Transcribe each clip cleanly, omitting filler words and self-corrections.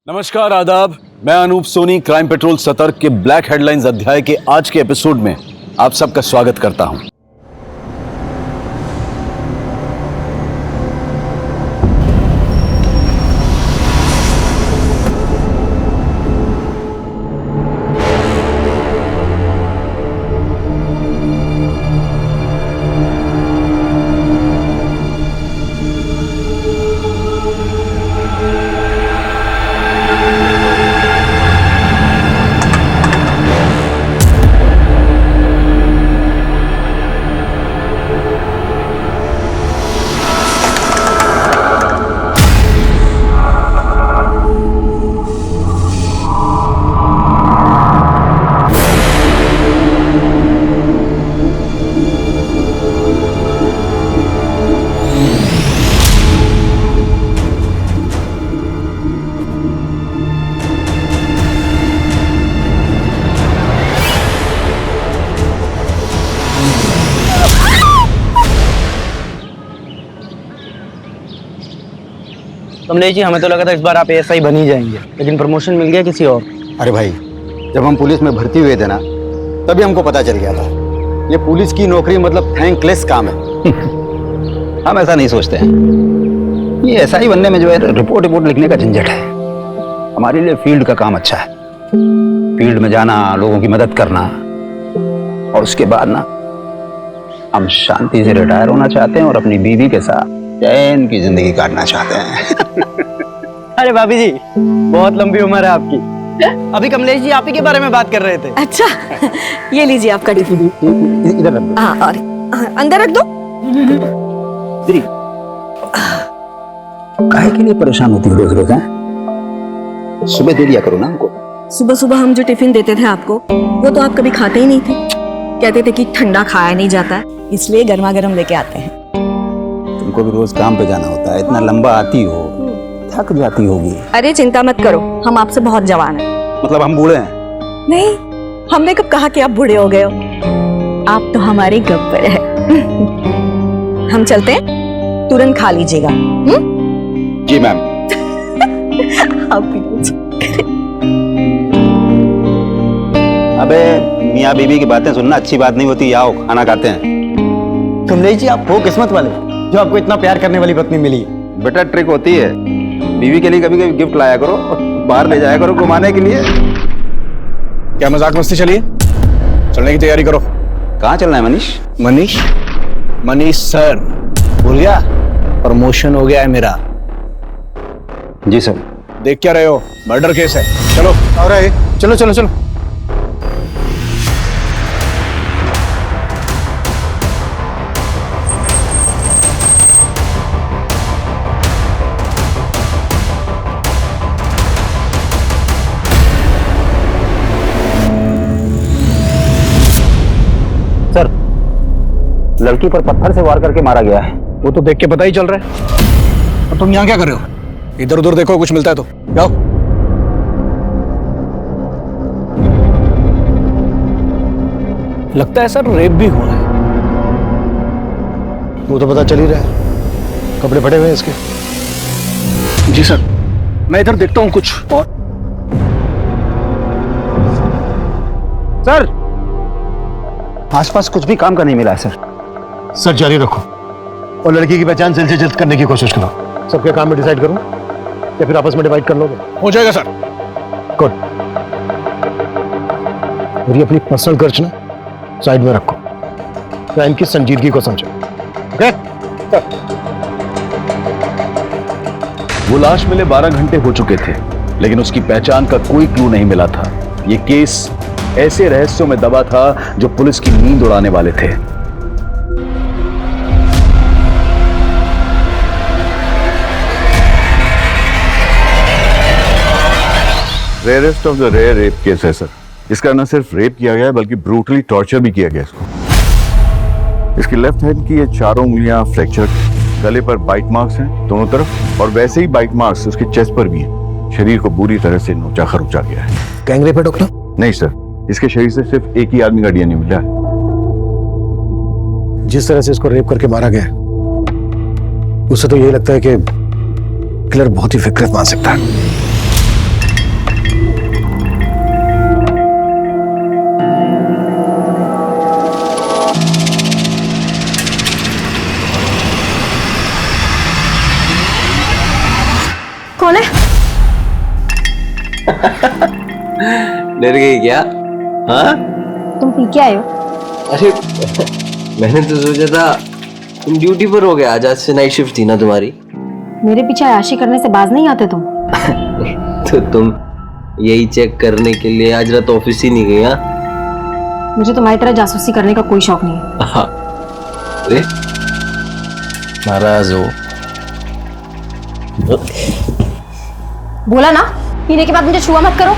नमस्कार, आदाब। मैं अनूप सोनी क्राइम पेट्रोल सतर्क के ब्लैक हेडलाइंस अध्याय के आज के एपिसोड में आप सबका स्वागत करता हूं। कमलेश जी, हमें तो लगा था इस बार आप एएसआई बन ही जाएंगे, लेकिन प्रमोशन मिल गया किसी और। अरे भाई, जब हम पुलिस में भर्ती हुए थे ना, तभी हमको पता चल गया था ये पुलिस की नौकरी मतलब थैंकलेस काम है। हम ऐसा नहीं सोचते हैं। ये एएसआई बनने में जो है रिपोर्ट लिखने का झंझट है। हमारे लिए फील्ड का काम अच्छा है। फील्ड में जाना, लोगों की मदद करना, और उसके बाद ना हम शांति से रिटायर होना चाहते हैं और अपनी बीवी के साथ चैन की जिंदगी काटना चाहते हैं। अरे भाभी जी, बहुत लंबी उम्र है आपकी। अभी कमलेश जी आप ही के बारे में बात कर रहे थे। अच्छा, ये लीजिए आपका टिफिन। इधर रख दो। हाँ, और अंदर रख दो। दीदी, काहे के लिए परेशान होती हो रोज रोज? सुबह दे दिया करो ना हमको। सुबह सुबह हम जो टिफिन देते थे आपको, वो तो आप कभी खाते ही नहीं थे। कहते थे कि ठंडा खाया नहीं जाता है, इसलिए गर्मा गर्म लेके आते हैं। तुमको भी रोज काम पे जाना होता है, इतना लंबा आती हो, थक जाती होगी। अरे चिंता मत करो, हम आपसे बहुत जवान हैं। मतलब हम बूढ़े हैं? नहीं, हमने कब कहा कि आप बूढ़े हो गए हो। आप तो हमारे गब्बर है। हम चलते हैं, तुरंत खा लीजिएगा। जी मैम। आप भी लीजिए। अबे मियाँ बीवी की बातें सुनना अच्छी बात नहीं होती। आओ खाना खाते हैं। कमलेश जी, आप वो किस्मत वाले जो आपको इतना प्यार करने वाली पत्नी मिली। बेटा ट्रिक होती है, बीवी के लिए कभी कभी गिफ्ट लाया करो, बाहर ले जाया करो घुमाने के लिए। क्या मजाक मस्ती चलिए, चलने की तैयारी करो। कहाँ चलना है मनीष? मनीष सर, भूल गया? प्रमोशन हो गया है मेरा। जी सर। देख क्या रहे हो, मर्डर केस है। चलो। और चलो चलो चलो। सर, लड़की पर पत्थर से वार करके मारा गया है। वो तो देख के पता ही चल रहा है। और तुम यहाँ क्या कर रहे हो? इधर उधर देखो, कुछ मिलता है तो जाओ। लगता है सर रेप भी हुआ है। वो तो पता चल ही रहा है, कपड़े फटे हुए हैं इसके। जी सर, मैं इधर देखता हूँ कुछ। और सर, आसपास कुछ भी काम का नहीं मिला है सर। सर जारी रखो और लड़की की पहचान जल्द से जल्द करने की कोशिश करो। सबके काम में डिसाइड करूं या फिर आपस में डिवाइड कर लोगे? हो जाएगा सर। गुड। और ये अपनी पर्सनल खर्च ना साइड में रखो, क्राइम की संजीदगी को समझो। ओके? वो लाश मिले 12 घंटे हो चुके थे, लेकिन उसकी पहचान का कोई क्लू नहीं मिला था। ये केस ऐसे रहस्यों में दबा था जो पुलिस की नींद उड़ाने वाले थे। Rarest of the rare rape case है सर। इसका न सिर्फ रेप किया गया है बल्कि ब्रूटली टॉर्चर भी किया गया इसको। इसकी लेफ्ट हैंड की ये चारों उंगलियां फ्रैक्चर, गले पर बाइट मार्क्स हैं दोनों तरफ, और वैसे ही बाइट मार्क्स उसके चेस्ट पर भी हैं। शरीर को बुरी तरह से नोचा खरोचा गया है। गैंग रेप है डॉक्टर? नहीं सर, इसके शरीर से सिर्फ एक ही आदमी का डीएनए मिला है। जिस तरह से इसको रेप करके मारा गया है, उससे तो यही लगता है कि किलर बहुत ही विकृत मान सकता है। डर गई क्या? हाँ तुम पी के आए हो? अरे मैंने तो सोचा था तुम ड्यूटी पर हो गया, आज से नाइट शिफ्ट थी ना तुम्हारी। मेरे पीछे आशी करने से बाज नहीं आते तुम। तो तुम यही चेक करने के लिए आज रात ऑफिस ही नहीं गई? हाँ मुझे तुम्हारी तरह जासूसी करने का कोई शौक नहीं है। हाँ। अरे नाराज हो? बोला ना, पीने के बाद मुझे छुआ मत करो।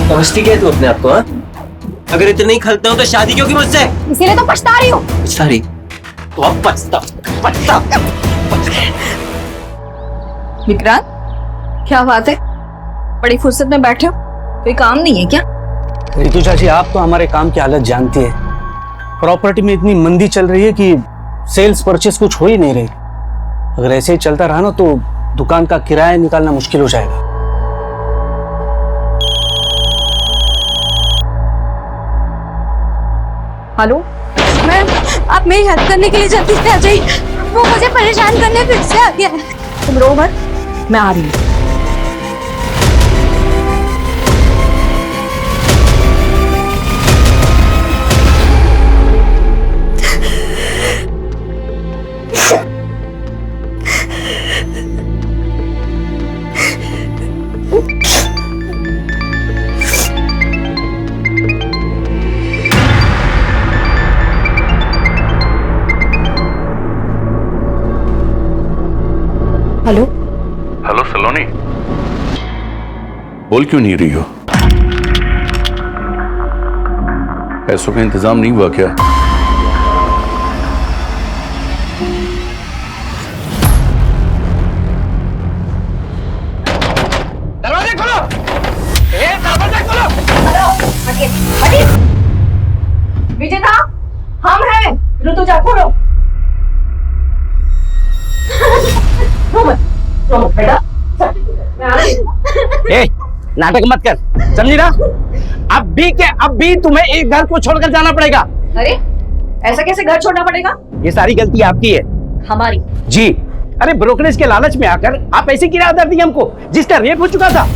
समझती क्या है तू अपने आप को? हाँ अगर इतने नहीं खलते हो तो शादी क्यों की मुझसे? इसीलिए तो पछता रही हूँ। सारी तो अब पछता। विक्रांत, क्या बात है, बड़ी फुर्सत में बैठे हो, कोई काम नहीं है क्या? रितु चाची, आप तो हमारे काम की हालत जानती है। प्रॉपर्टी में इतनी मंदी चल रही है कि सेल्स परचेस कुछ हो ही नहीं रही। अगर ऐसे ही चलता रहा ना तो दुकान का किराया निकालना मुश्किल हो जाएगा। हेलो मैम, आप मेरी हेल्प करने के लिए जल्दी से आ जाइए, वो मुझे परेशान करने फिर से आ गया है। तुम रो मत, मैं आ रही हूँ। हेलो हेलो सलोनी, बोल क्यों नहीं रही हो? पैसों का इंतजाम नहीं हुआ क्या? दरवाजा खोलो! दरवाजा खोलो! विजेता, हम हैं। ऋतुजा, खोलो। ए, नाटक मत कर, समझी ना? अब भी तुम्हें एक घर को छोड़कर जाना पड़ेगा। अरे ऐसा कैसे घर छोड़ना पड़ेगा? ये सारी गलती आपकी है। हमारी? जी। अरे ब्रोकरेज के लालच में आकर आप ऐसी किराया दर दी हमको जिसका रेप हो चुका था।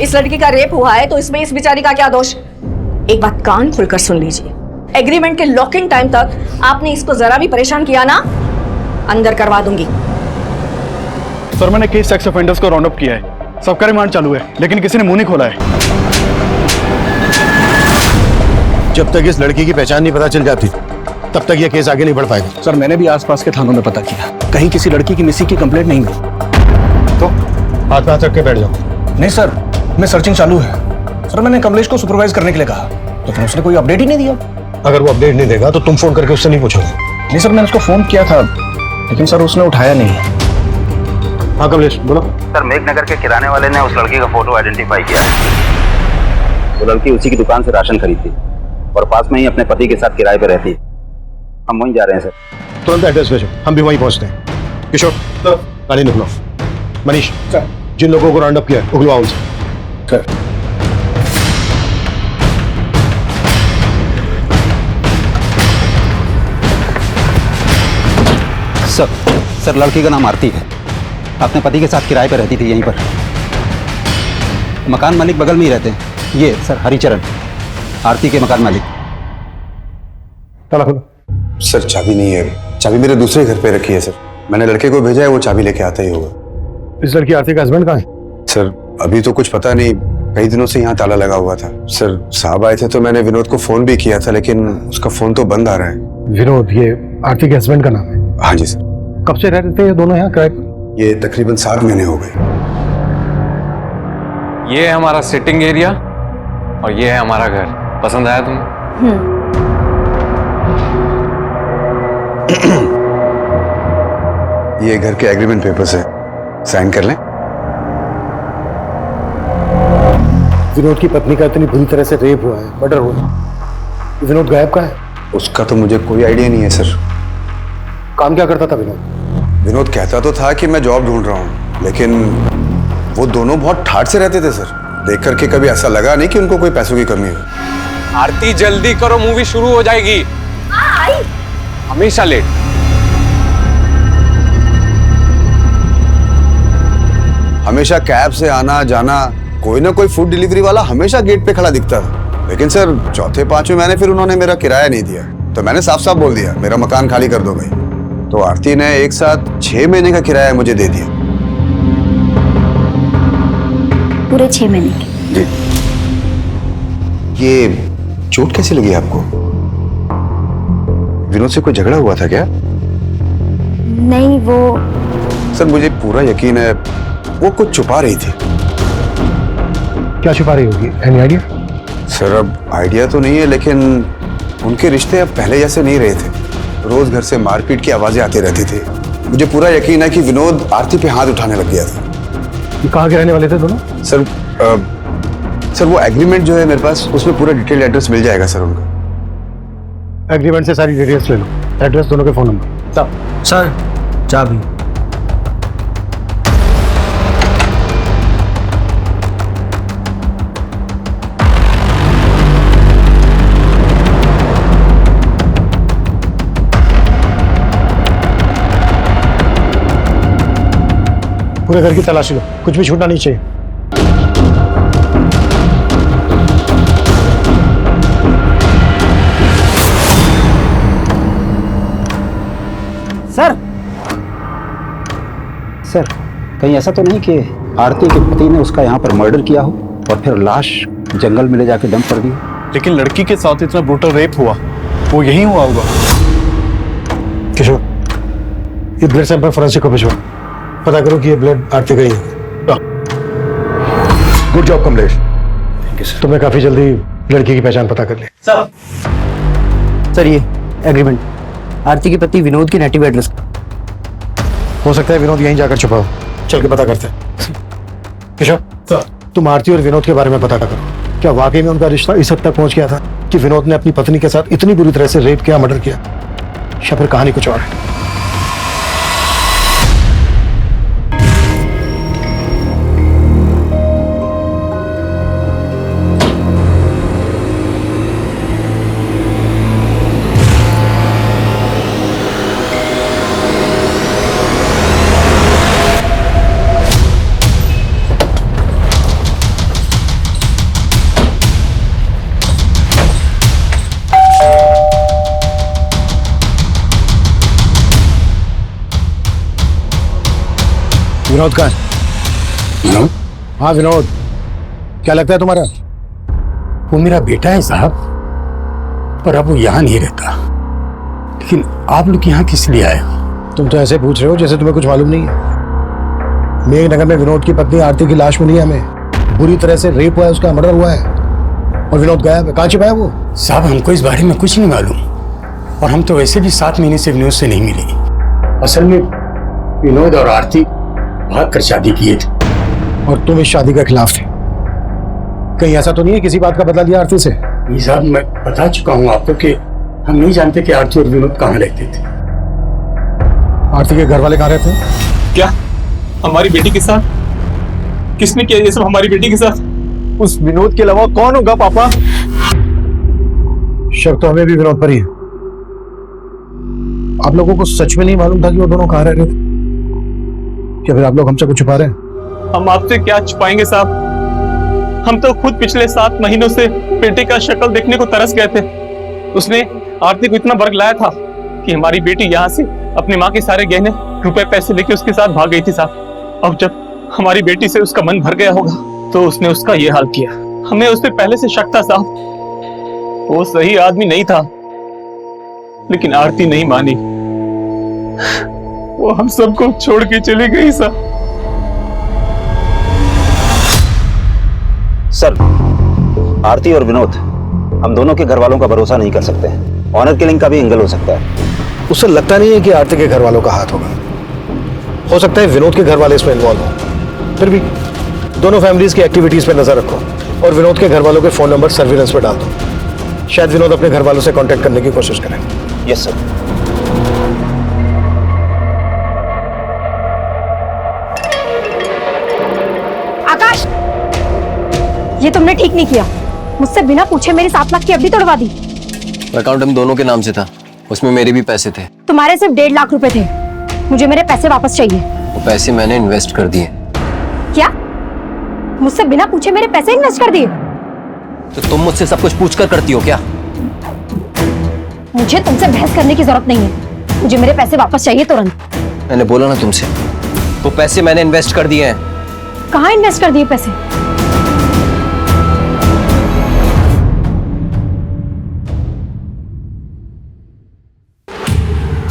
इस लड़की का रेप हुआ है तो इसमें इस बेचारी का क्या दोष? एक बात कान खुलकर सुन लीजिए, एग्रीमेंट के लॉकिंग टाइम तक आपने इसको जरा भी परेशान किया ना, अंदर करवा दूंगी। सर मैंने केस सेक्स ऑफेंडर्स को राउंड अप किया है, सबका रिमांड चालू है, लेकिन किसी ने मुंह नहीं खोला है। जब तक इस लड़की की पहचान नहीं पता चल जाती तब तक ये केस आगे नहीं बढ़ पाएगा। सर मैंने भी आसपास के थानों में पता किया, कहीं किसी लड़की की मिसिंग की कंप्लेंट नहीं हुई। तो हाथ पे हाथ रख के बैठ जाओ। नहीं सर, मैं सर्चिंग चालू है। सर मैंने कमलेश को सुपरवाइज करने के लिए कहा, लेकिन उसने कोई अपडेट ही नहीं दिया। अगर वो अपडेट नहीं देगा तो तुम फोन करके उससे नहीं पूछोगे? नहीं सर, मैंने उसको फोन किया था, लेकिन सर उसने उठाया नहीं। हाँ कमलेश बोलो। सर मेघनगर के किराने वाले ने उस लड़की का फोटो आइडेंटिफाई किया। वो लड़की उसी की दुकान से राशन खरीदती और पास में ही अपने पति के साथ किराए पे रहती है। हम वहीं जा रहे हैं सर। तुरंत एड्रेस भेजो, हम भी वहीं पहुंचते हैं। किशोर गाड़ी निकलो। मनीष सर, जिन लोगों को राउंड अप किया उगलवाओ उनसे। सर सर लड़की का नाम आरती है, अपने पति के साथ किराए पर रहती थी यहीं पर। मकान मालिक बगल में ही रहते हैं, ये सर हरिचरण, आरती के मकान मालिक। ताला खोलो। सर चाबी नहीं है, चाबी मेरे दूसरे घर पे रखी है सर। मैंने लड़के को भेजा है, वो चाबी लेके आता ही होगा। इस लड़की आरती का हस्बैंड कहाँ है? सर अभी तो कुछ पता नहीं, कई दिनों से यहाँ ताला लगा हुआ था। सर साहब आए थे तो मैंने विनोद को फोन भी किया था, लेकिन उसका फोन तो बंद आ रहा है। विनोद ये आरती के हस्बैंड का नाम है? हाँ जी सर। कब से रह रहे थे ये दोनों यहाँ किराए पर? ये तकरीबन 7 महीने हो गए। ये है हमारा सिटिंग एरिया और ये है हमारा घर। पसंद आया तुम्हें? ये घर के एग्रीमेंट पेपर्स है, साइन कर लें। विनोद की पत्नी का इतनी बुरी तरह से रेप हुआ है, मर्डर हुआ है। विनोद गायब कहाँ है? उसका तो मुझे कोई आइडिया नहीं है सर। काम क्या करता था विनोद? विनोद कहता तो था कि मैं जॉब ढूंढ रहा हूँ, लेकिन वो दोनों बहुत ठाठ से रहते थे सर। देख करके कभी ऐसा लगा नहीं कि उनको कोई पैसों की कमी हो। आरती जल्दी करो, मूवी शुरू हो जाएगी। हमेशा लेट। हमेशा कैब से आना जाना, कोई ना कोई फूड डिलीवरी वाला हमेशा गेट पे खड़ा दिखता था। लेकिन सर चौथे पांचवें महीने फिर उन्होंने मेरा किराया नहीं दिया, तो मैंने साफ साफ बोल दिया मेरा मकान खाली कर दो भाई। तो आरती ने एक साथ 6 महीने का किराया मुझे दे दिया। पूरे 6 महीने के। जी। ये चोट कैसी लगी आपको? विनोद से कोई झगड़ा हुआ था क्या? नहीं, वो सर मुझे पूरा यकीन है वो कुछ छुपा रही थी। क्या छुपा रही होगी? Any idea? सर अब आइडिया तो नहीं है, लेकिन उनके रिश्ते अब पहले जैसे नहीं रहे थे। रोज घर से मारपीट की आवाजें आती रहती थी। मुझे पूरा यकीन है कि विनोद आरती पे हाथ उठाने लग गया था। ये कहाँ के रहने वाले थे दोनों? सर सर वो एग्रीमेंट जो है मेरे पास, उसमें पूरा डिटेल एड्रेस मिल जाएगा सर उनका। एग्रीमेंट से सारी डिटेल्स ले लो, एड्रेस, दोनों के फोन नंबर। सर चाबी। पूरे घर की तलाशी लो, कुछ भी छूटना नहीं चाहिए। सर सर कहीं ऐसा तो नहीं कि आरती के पति ने उसका यहाँ पर मर्डर किया हो और फिर लाश जंगल में ले जाके डंप कर दी? लेकिन लड़की के साथ इतना ब्रूटल रेप हुआ, वो यही हुआ होगा। किशोर, ये ब्लड सैंपल फोरेंसिक को भिजवा, पता करो कि ये ब्लड आरती का ही है। गुड जॉब कमलेश, तुमने काफी जल्दी लड़की की पहचान पता कर ली। सर ये एग्रीमेंट आरती के पति विनोद के नेटिव एड्रेस। हो सकता है विनोद यहीं जाकर छुपा हो, चल के पता करते हैं। किशोर, तुम आरती और विनोद के बारे में पता करो, क्या वाकई में उनका रिश्ता इस हद तक पहुंच गया था कि विनोद ने अपनी पत्नी के साथ इतनी बुरी तरह से रेप किया, मर्डर किया, या फिर कहानी कुछ और है? विनोद कहाँ है? हाँ विनोद, क्या लगता है तुम्हारा? वो मेरा बेटा है साहब, पर अब वो यहाँ नहीं रहता। लेकिन आप लोग यहाँ किस लिए आए हो? तुम तो ऐसे पूछ रहे हो जैसे तुम्हें कुछ मालूम नहीं है। मेघनगर में विनोद की पत्नी आरती की लाश मिली है हमें, बुरी तरह से रेप हुआ है, उसका मर्डर हुआ है, और विनोद गायब है। कहाँ छिपा है वो? साहब हमको इस बारे में कुछ नहीं मालूम, और हम तो वैसे भी 7 महीने से विनोद से नहीं मिले। असल में विनोद और आरती भाग कर शादी किए थे, और तुम इस शादी के खिलाफ थे। कहीं ऐसा तो नहीं है किसी बात का बदला लिया आरती से? नहीं साहब, मैं बता चुका हूँ आपको कि हम नहीं जानते कि आरती और विनोद कहाँ रहते थे। आरती के घर वाले कहाँ रहते हैं? क्या हमारी बेटी के साथ? किसने किया ये सब हमारी बेटी के साथ? उस विनोद के अलावा कौन होगा पापा? शक तो हमें भी विनोद पर ही है। आप लोगों को सच में नहीं मालूम था कि वो दोनों कहाँ रह रहे थे? क्या फिर आप लोग हमसे कुछ छुपा रहे हैं? हम आपसे क्या छुपाएंगे साहब, हम तो खुद पिछले 7 महीनों से बेटे का शक्ल देखने को तरस गए थे। उसने आरती को इतना बरगलाया था कि हमारी बेटी यहाँ से अपनी माँ के सारे गहने, रुपए, पैसे लेके उसके साथ भाग गई थी साहब। अब जब हमारी बेटी से उसका मन भर गया होगा तो उसने उसका ये हाल किया। हमें उस पर पहले से शक था साहब, वो सही आदमी नहीं था, लेकिन आरती नहीं मानी, वो हम सबको छोड़ के चली गई साहब। सर, आरती और विनोद, हम दोनों के घर वालों का भरोसा नहीं कर सकते। ऑनर किलिंग का भी एंगल हो सकता है। उससे लगता नहीं है कि आरती के घर वालों का हाथ होगा। हो सकता है विनोद के घर वाले इसमें इन्वॉल्व हो। फिर भी दोनों फैमिलीज की एक्टिविटीज पे नजर रखो और विनोद के घर वालों के फोन नंबर सर्विलेंस पे डाल दो। शायद विनोद अपने घर वालों से कांटेक्ट करने की कोशिश करें। Yes sir. आकाश, ये तुमने ठीक नहीं किया। मुझसे बिना पूछे मेरी 7 लाख की एफडी तोड़वा दी। अकाउंट हम दोनों के नाम से था, उसमें मेरे भी पैसे थे। तुम्हारे सिर्फ 1.5 लाख रुपए थे। मुझे मेरे पैसे वापस चाहिए। वो पैसे मैंने इन्वेस्ट कर दिए। क्या मुझसे बिना पूछे मेरे पैसे इन्वेस्ट कर दिए? तो तुम मुझसे सब कुछ पूछ कर करती हो क्या? मुझे तुमसे बहस करने की जरूरत नहीं है, मुझे मेरे पैसे वापस चाहिए तुरंत। मैंने बोला ना तुमसे, वो पैसे मैंने इन्वेस्ट कर दिए हैं। कहाँ इन्वेस्ट कर दिए पैसे?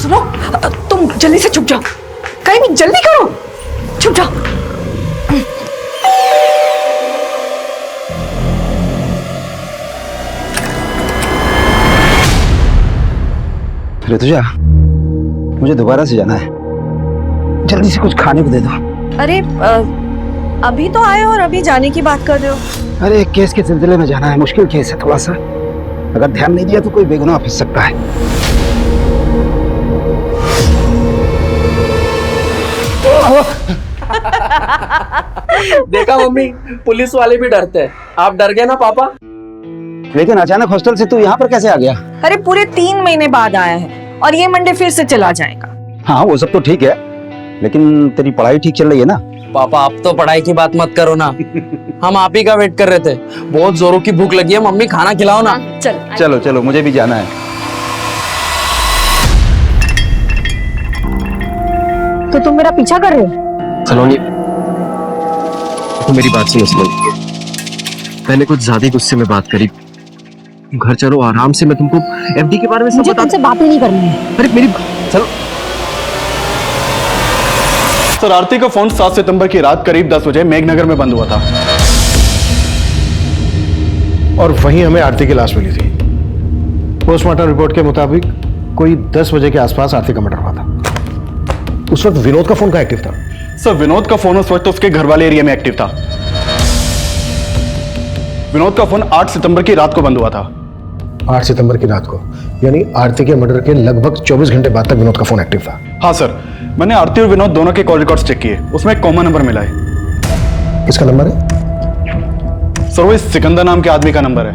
सुनो, तुम जल्दी से छुप जाओ, कहीं भी जल्दी करो, छुप जाओ। ऋतुजा, मुझे दोबारा से जाना है, जल्दी से कुछ खाने को दे दो। अरे अभी तो आए और अभी जाने की बात कर रहे हो? अरे एक केस के सिलसिले में जाना है, मुश्किल केस है थोड़ा सा, अगर ध्यान नहीं दिया तो कोई बेगुनाह फंस सकता है। देखा मम्मी, पुलिस वाले भी डरते हैं। आप डर गए ना पापा? लेकिन अचानक हॉस्टल से तू यहाँ पर कैसे आ गया? अरे पूरे 3 महीने बाद आया है और ये मंडे फिर से चला जाएगा। हाँ वो सब तो ठीक है, लेकिन तेरी पढ़ाई ठीक चल रही है ना? पापा आप तो पढ़ाई की बात मत करो ना, हम आप ही का वेट कर रहे थे। बहुत जोरों की भूख लगी है, मम्मी खाना खिलाओ ना। चलो चलो, मुझे भी जाना है। तो तुम मेरा पीछा कर रहे हो? सलोनी, तो मेरी बात सुनो सलोनी, मैंने कुछ ज्यादा गुस्से में बात करी। घर चलो आराम से, मैं तुमको एफडी के बारे में सब मुझे बता। तुमसे बात ही नहीं करनी है। अरे मेरी चलो। सर, आरती का फोन 7 सितंबर की रात करीब 10 बजे मेघनगर में बंद हुआ था और वहीं हमें आरती की लाश मिली थी। पोस्टमार्टम रिपोर्ट के मुताबिक कोई 10 बजे के आसपास आरती का मर्डर हुआ था। उस वक्त विनोद का फोन कहाँ एक्टिव था? सर, विनोद का फोन उस वक्त उसके घर वाले एरिया में एक्टिव था। विनोद का फोन 8 सितंबर की रात को बंद हुआ था। 8 सितंबर की रात को, यानी आरती के मर्डर के लगभग 24 घंटे बाद तक विनोद का फोन एक्टिव था। हाँ सर, मैंने आरती और विनोद दोनों के कॉल रिकॉर्ड्स चेक किए, उसमें एक कॉमन नंबर मिला है। किसका नंबर है? सर, वो इस सिकंदर नाम के आदमी का नंबर है।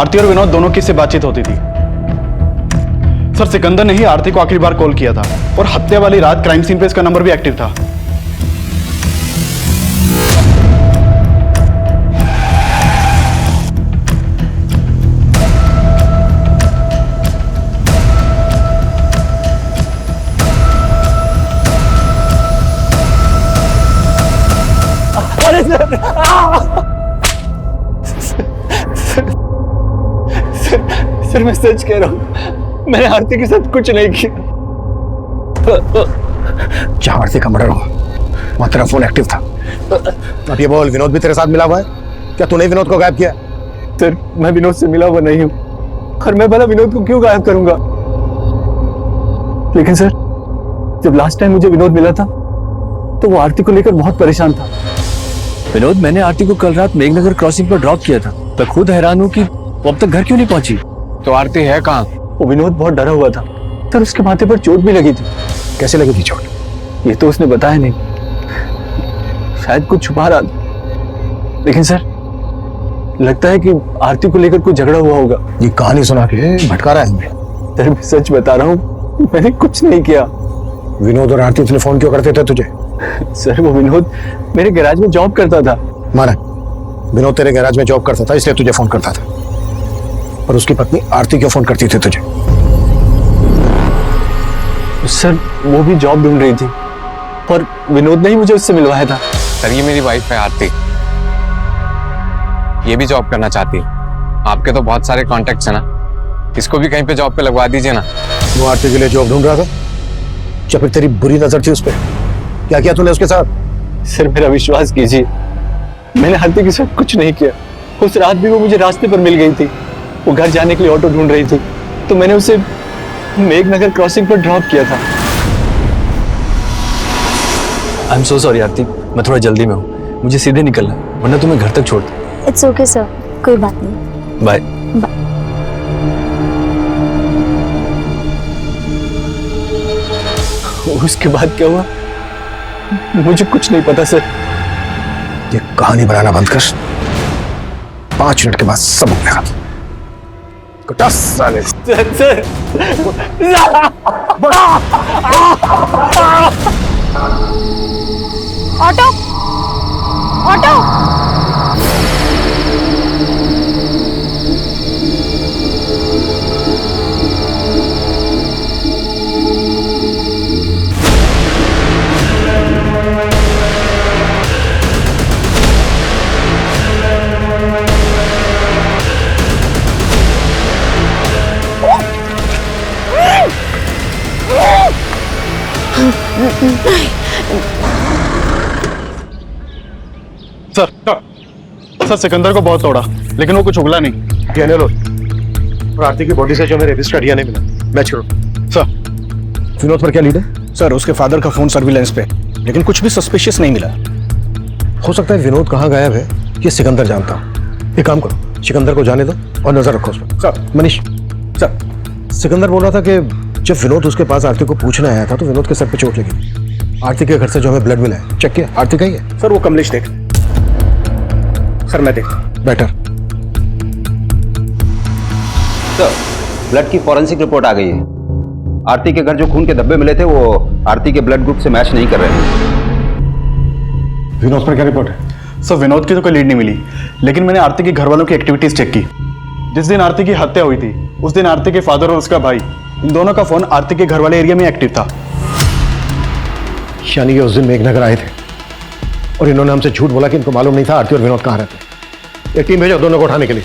आरती और विनोद दोनों की इससे बातचीत होती थी। सर, सिकंदर ने ही आरती को आखिरी बार कॉल किया था और हत्या वाली रात क्राइम सीन पे इसका नंबर भी एक्टिव था। सर, मैं सच कह रहा हूं, मैंने आरती के साथ कुछ नहीं किया। जहां आरती का मर्डर हुआ वहां तेरा फोन एक्टिव था। अब ये बोल, विनोद भी तेरे साथ मिला हुआ है? क्या तूने विनोद को गायब किया? सर, मैं विनोद से मिला हुआ नहीं हूं और मैं भला विनोद को क्यों गायब करूंगा? लेकिन सर, जब लास्ट टाइम मुझे विनोद मिला था तो वो आरती को लेकर बहुत परेशान था। विनोद, मैंने आरती को कल रात मेघनगर क्रॉसिंग पर ड्रॉप किया था। मैं खुद हैरान हूँ कि वो अब तक घर क्यों नहीं पहुंची। तो आरती है कहाँ? वो विनोद बहुत डरा हुआ था सर, उसके माथे पर चोट भी लगी थी। कैसे लगी थी चोट? ये तो उसने बताया नहीं, शायद कुछ छुपा रहा था। लेकिन सर, लगता है कि आरती को लेकर कोई झगड़ा हुआ होगा। ये कहानी सुना के भटका रहा है हमें। सर, मैं सच बता रहा हूँ, मैंने कुछ नहीं किया। विनोद और आरती इतने फोन क्यों करते थे तुझे? सर, वो विनोद मेरे गैराज में जॉब करता था। माना, विनोद तेरे गैराज में जॉब करता था इसलिए तुझे फोन करता था, पर उसकी पत्नी आरती क्यों फोन करती थी तुझे? सर, वो भी जॉब ढूंढ रही थी और विनोद ने ही मुझे उससे मिलवाया था। सर, ये मेरी वाइफ है आरती, ये भी जॉब करना चाहती है। आपके तो बहुत सारे कॉन्टेक्ट्स हैं ना, इसको भी कहीं पे जॉब पे लगवा दीजिए ना। वो आरती के लिए जॉब ढूंढ रहा था या फिर तेरी बुरी नजर थी उस पर? क्या किया तूने उसके साथ? सर, मेरा विश्वास कीजिए, मैंने आरती के साथ कुछ नहीं किया। उस रात भी वो मुझे रास्ते पर मिल गई थी। वो घर जाने के लिए ऑटो ढूंढ रही थी तो मैंने उसे मेघनगर क्रॉसिंग पर ड्रॉप किया था। आई एम सो सॉरी आरती, मैं थोड़ा जल्दी में हूँ, मुझे सीधे निकलना है, वरना तुम्हें घर तक छोड़ दूँ। इट्स ओके सर, कोई बात नहीं। बाय। उसके बाद क्या हुआ मुझे कुछ नहीं पता सर। ये कहानी बनाना बंद कर, 5 मिनट के बाद सब उठेगा। साले सर, ऑटो सर सिकंदर को बहुत तोड़ा लेकिन वो कुछ उगला नहीं। डीएनए लो। और आरती की बॉडी से जो मेरे रजिस्टर डीएनए मिला, मैच करो। सर विनोद पर क्या लीड है? सर उसके फादर का फोन सर्विलेंस पे, लेकिन कुछ भी सस्पिशियस नहीं मिला। हो सकता है विनोद कहाँ गायब है ये सिकंदर जानता हूँ। एक काम करो, सिकंदर को जाने दो और नजर रखो उस पर। सर मनीष, सर सिकंदर बोल रहा था कि जब विनोद उसके पास आरती को पूछने आया था तो विनोद के सर पे चोट लगी। आरती के घर से जो हमें ब्लड मिला है चेक किया, आरती का ही है। सर वो कमलेश देख। सर मैं देख। बेटर। सर ब्लड की फॉरेंसिक रिपोर्ट आ गई है। आरती के घर जो खून के धब्बे मिले थे वो आरती के ब्लड ग्रुप से मैच नहीं कर रहे हैं। विनोद पर क्या रिपोर्ट है? सर विनोद की तो कोई लीड नहीं मिली, लेकिन मैंने आरती के घर वालों की एक्टिविटीज चेक की। जिस दिन आरती की हत्या हुई थी उस दिन आरती के फादर और उसका भाई, इन दोनों का फोन आरती के घर वाले एरिया में एक्टिव था। यानी कि उस दिन मेघनगर आए थे और इन्होंने हमसे झूठ बोला कि इनको मालूम नहीं था आरती और विनोद कहाँ रहते। एक टीम भेजो दोनों को उठाने के लिए।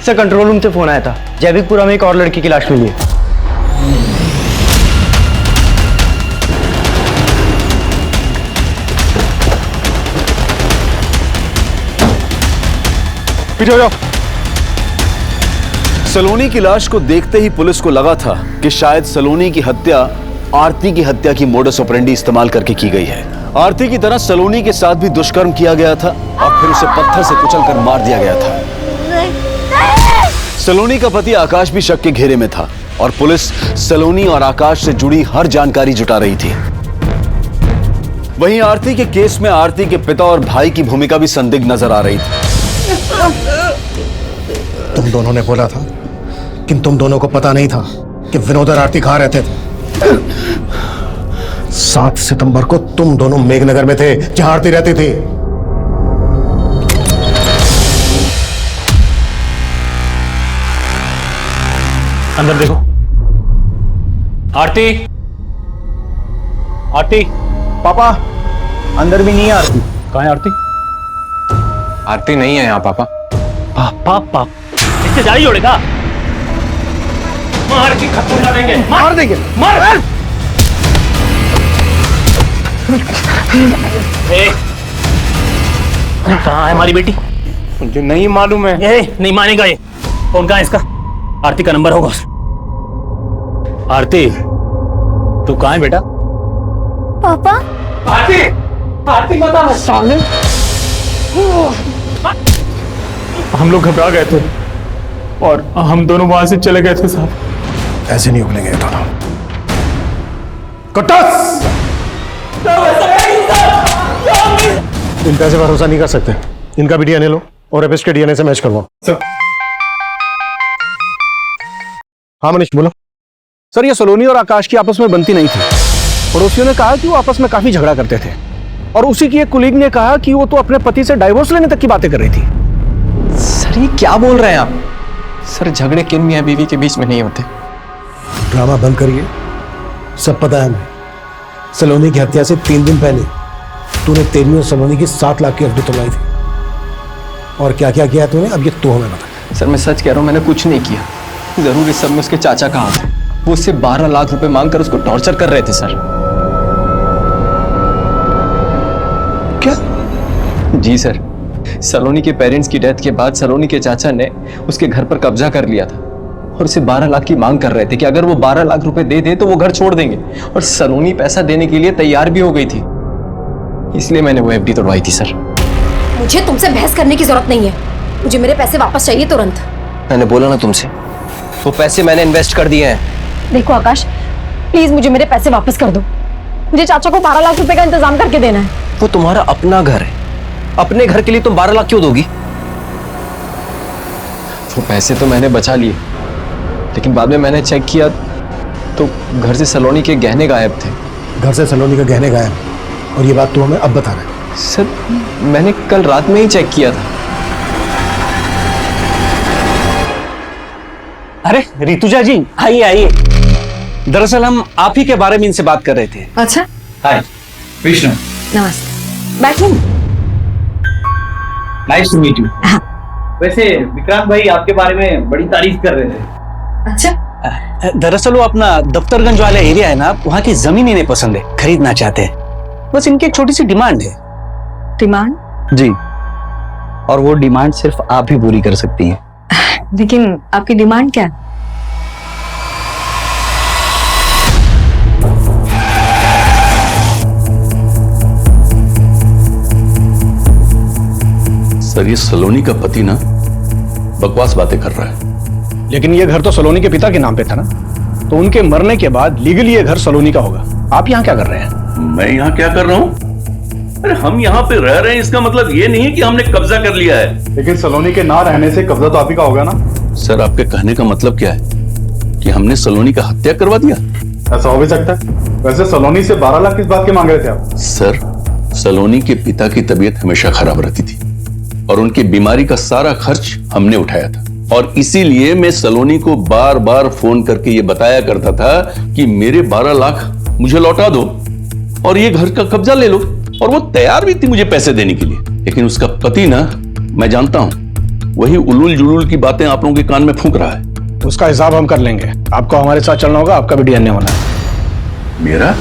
सर कंट्रोल रूम से फोन आया था, जैविकपुरा में एक और लड़की की लाश मिली है। पीछे हो जाओ। सलोनी की लाश को देखते ही पुलिस को लगा था कि शायद सलोनी की हत्या आरती की हत्या की मोडस ऑपरेंडी इस्तेमाल करके की गई है। आरती की तरह सलोनी के साथ भी दुष्कर्म किया गया था और फिर उसे पत्थर से कुचलकर मार दिया गया था। सलोनी का पति आकाश भी शक के घेरे में था और पुलिस सलोनी और आकाश से जुड़ी हर जानकारी जुटा रही थी। वहीं आरती के केस में आरती के पिता और भाई की भूमिका भी संदिग्ध नजर आ रही थी। तुम दोनों ने बोला था कि तुम दोनों को पता नहीं था कि विनोद और आरती कहाँ रहते थे। 7 सितंबर को तुम दोनों मेघनगर में थे जहां आरती रहती थी। अंदर देखो। आरती, आरती। पापा अंदर भी नहीं है आरती। कहाँ है आरती? आरती नहीं है यहाँ पापा। पापा इससे जारी जोड़ेगा, मार के खत्म कर देंगे। मार देंगे। मार। कहाँ है हमारी बेटी? मुझे नहीं मालूम है। ये नहीं मानेगा ये। फोन कहाँ है इसका? आरती का नंबर होगा। आरती तू कहाँ है बेटा? पापा। आरती, आरती बता। साले हम लोग घबरा गए थे और हम दोनों वहां से चले गए थे साहब। ऐसे नहीं उगलेंगे दोनों। कटस! इन पैसे भरोसा नहीं कर सकते। इनका भी डीएनए लो और एपिस्ट के डीएनए से मैच करवाओ। हाँ मनीष बोलो। सर ये सलोनी और आकाश की आपस में बनती नहीं थी। पड़ोसियों ने कहा कि वो आपस में काफी झगड़ा करते थे और उसी की एक कुलीग ने कहा कि वो तो अपने पति से डाइवोर्स लेने तक की बातें कर रही थी। सर ये क्या बोल रहे हैं आप? सर झगड़े किन मियां बीवी के बीच में नहीं होते। ड्रामा बंद करिए, सब पता है हमें। सलोनी की हत्या से 3 दिन पहले तूने तेरी और सलोनी की 7 लाख की एफडी तोड़वाई थी। और क्या क्या किया तूने, अब ये तू हमें बता। सर मैं सच कह रहा हूँ, मैंने कुछ नहीं किया। जरूर इस सब में उसके चाचा का हाथ है। वो उससे 12 लाख रुपए मांगकर उसको टॉर्चर कर रहे थे सर। क्या? जी सर, सलोनी के पेरेंट्स की डेथ के बाद सलोनी के चाचा ने उसके घर पर कब्जा कर लिया था और उसे 12 लाख की मांग कर रहे थे कि अगर वो 12 लाख रुपए दे दे तो वो घर छोड़ देंगे। और सलोनी पैसा देने के लिए तैयार भी हो गई थी, इसलिए मैंने वो एफडी तोड़वाई थी सर। मुझे तुमसे बहस करने की जरूरत नहीं है, मुझे मेरे पैसे वापस चाहिए तुरंत। मैंने बोला ना तुमसे, वो पैसे मैंने इन्वेस्ट कर दिए हैं। देखो आकाश, प्लीज मुझे मेरे पैसे वापस कर दो। मुझे चाचा को 12 लाख रुपए का इंतजाम करके देना है। वो तुम्हारा अपना घर है, अपने घर के लिए तुम 12 लाख क्यों दोगी? वो पैसे तो मैंने बचा लिए, लेकिन बाद में मैंने चेक किया तो घर से सलोनी के गहने गायब थे। घर से सलोनी के गहने गायब, और ये बात तू हमें अब बता रहा है? सर मैंने कल रात में ही चेक किया था। अरे रितुजा जी आइए आइए। दरअसल हम आप ही के बारे में इनसे बात कर रहे थे। अच्छा हाय विष्णु, नमस्ते, बैठिए। Nice to meet you. वैसे विक्रांत भाई आपके बारे में बड़ी तारीफ कर रहे थे। अच्छा दरअसल वो अपना दफ्तरगंज वाला एरिया है ना, वहाँ की जमीन इन्हें पसंद है, खरीदना चाहते हैं। बस इनकी एक छोटी सी डिमांड है। डिमांड? जी, और वो डिमांड सिर्फ आप ही पूरी कर सकती हैं। लेकिन आपकी डिमांड क्या है? सर, ये सलोनी का पति ना बकवास बातें कर रहा है। लेकिन ये घर तो सलोनी के पिता के नाम पे था ना, तो उनके मरने के बाद लीगली ये घर सलोनी का होगा। आप यहाँ क्या कर रहे हैं? मैं यहाँ क्या कर रहा हूँ? अरे हम यहाँ पे रह रहे हैं, इसका मतलब ये नहीं है कि हमने कब्जा कर लिया है। लेकिन सलोनी के ना रहने से कब्जा तो आप ही का होगा ना। सर, आपके कहने का मतलब क्या है कि हमने सलोनी का हत्या करवा दिया? ऐसा हो भी सकता है। वैसे सलोनी से 12 लाख किस बात के मांग रहे थे आप? सर, सलोनी के पिता की तबीयत हमेशा खराब रहती थी और उनकी बीमारी का सारा खर्च हमने उठाया था, और इसीलिए मैं सलोनी को बार बार फोन करके ये बताया करता था कि मेरे 12 लाख मुझे लौटा दो और ये घर का कब्जा ले लो, और वो तैयार भी थी मुझे पैसे देने के लिए। लेकिन उसका पति ना, मैं जानता हूं, वही उलूल जुलूल की बातें आप लोगों के कान में फूंक रहा है। उसका हिसाब हम कर लेंगे। आपको हमारे साथ चलना होगा, आपका भी डीएनए होना है। मेरा?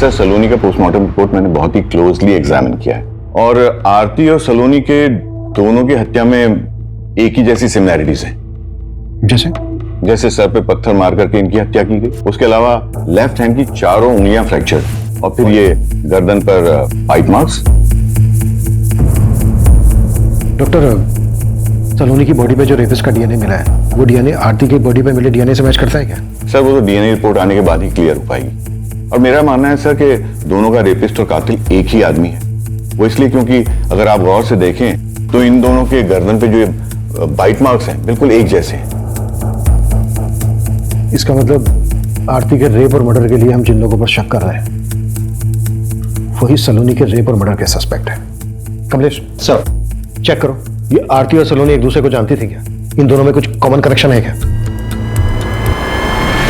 सर, सलोनी का पोस्टमार्टम रिपोर्ट मैंने बहुत ही क्लोजली एग्जामिन किया है, और आरती और सलोनी के दोनों की हत्या में एक ही जैसी सिमिलैरिटीज हैं। जैसे सर पे पत्थर मार करके इनकी हत्या की गई, उसके अलावा लेफ्ट हैंड की चारों उंगलियां फ्रैक्चर, और फिर ये गर्दन पर बाइट मार्क्स। डॉक्टर, सलोनी की बॉडी पे जो रेपिस्ट का डीएनए मिला है, वो डीएनए आरती की बॉडी पे मिले डीएनए से मैच करता है क्या? सर, वो तो डीएनए रिपोर्ट आने के बाद ही क्लियर हो पाएगी। और मेरा मानना है सर कि दोनों का रेपिस्ट और कातिल एक ही आदमी है। वो इसलिए क्योंकि अगर आप गौर से देखें तो इन दोनों के गर्दन पे जो बाइट मार्क्स हैं बिल्कुल एक जैसे हैं। इसका मतलब आरती के रेप और मर्डर के लिए हम जिन लोगों पर शक कर रहे हैं वही सलोनी के रेप और मर्डर के सस्पेक्ट है। कमलेश सर, चेक करो, ये आरती और सलोनी एक दूसरे को जानती थी क्या? इन दोनों में कुछ कॉमन कनेक्शन है क्या?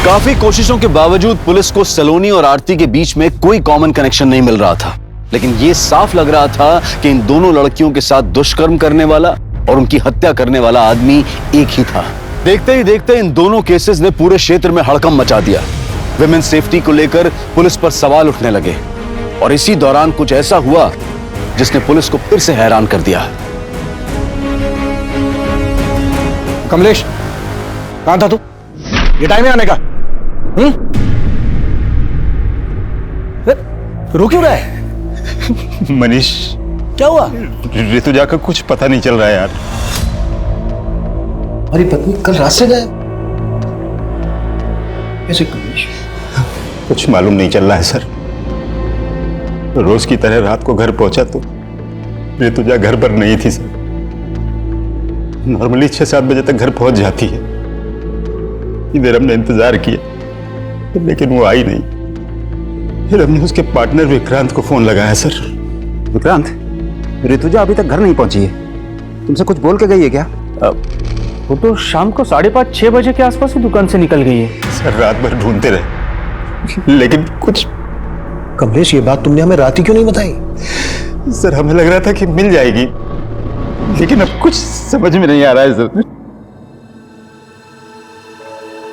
काफी कोशिशों के बावजूद पुलिस को सलोनी और आरती के बीच में कोई कॉमन कनेक्शन नहीं मिल रहा था, लेकिन यह साफ लग रहा था कि इन दोनों लड़कियों के साथ दुष्कर्म करने वाला और उनकी हत्या करने वाला आदमी एक ही था। देखते ही देखते इन दोनों केसेस ने पूरे क्षेत्र में हड़कंप मचा दिया। विमेन सेफ्टी को लेकर पुलिस पर सवाल उठने लगे, और इसी दौरान कुछ ऐसा हुआ जिसने पुलिस को फिर से हैरान कर दिया। कमलेश, कहां था तू? ये टाइम है आने का। रो क्यों रहा है? मनीष, क्या हुआ? ऋतुजा का कुछ पता नहीं चल रहा है यार। हमारी पत्नी कल रात से गायब कैसे? कुछ मालूम नहीं चल रहा है सर। रोज की तरह रात को घर पहुंचा तो ऋतुजा घर पर नहीं थी सर। नॉर्मली 6-7 बजे तक घर पहुंच जाती है। इधर हमने इंतजार किया लेकिन वो आई नहीं। फिर हमने उसके पार्टनर विक्रांत को फोन लगाया सर। विक्रांत, ऋतुजा अभी तक घर नहीं पहुंची है। तुमसे कुछ बोल के गई है क्या? वो तो शाम को 5:30-6 बजे के आसपास ही दुकान से निकल गई है। सर, रात भर ढूंढते रहे लेकिन कुछ। कमलेश, ये बात तुमने हमें रात ही क्यों नहीं बताई? सर, हमें लग रहा था कि मिल जाएगी, लेकिन अब कुछ समझ में नहीं आ रहा है सर।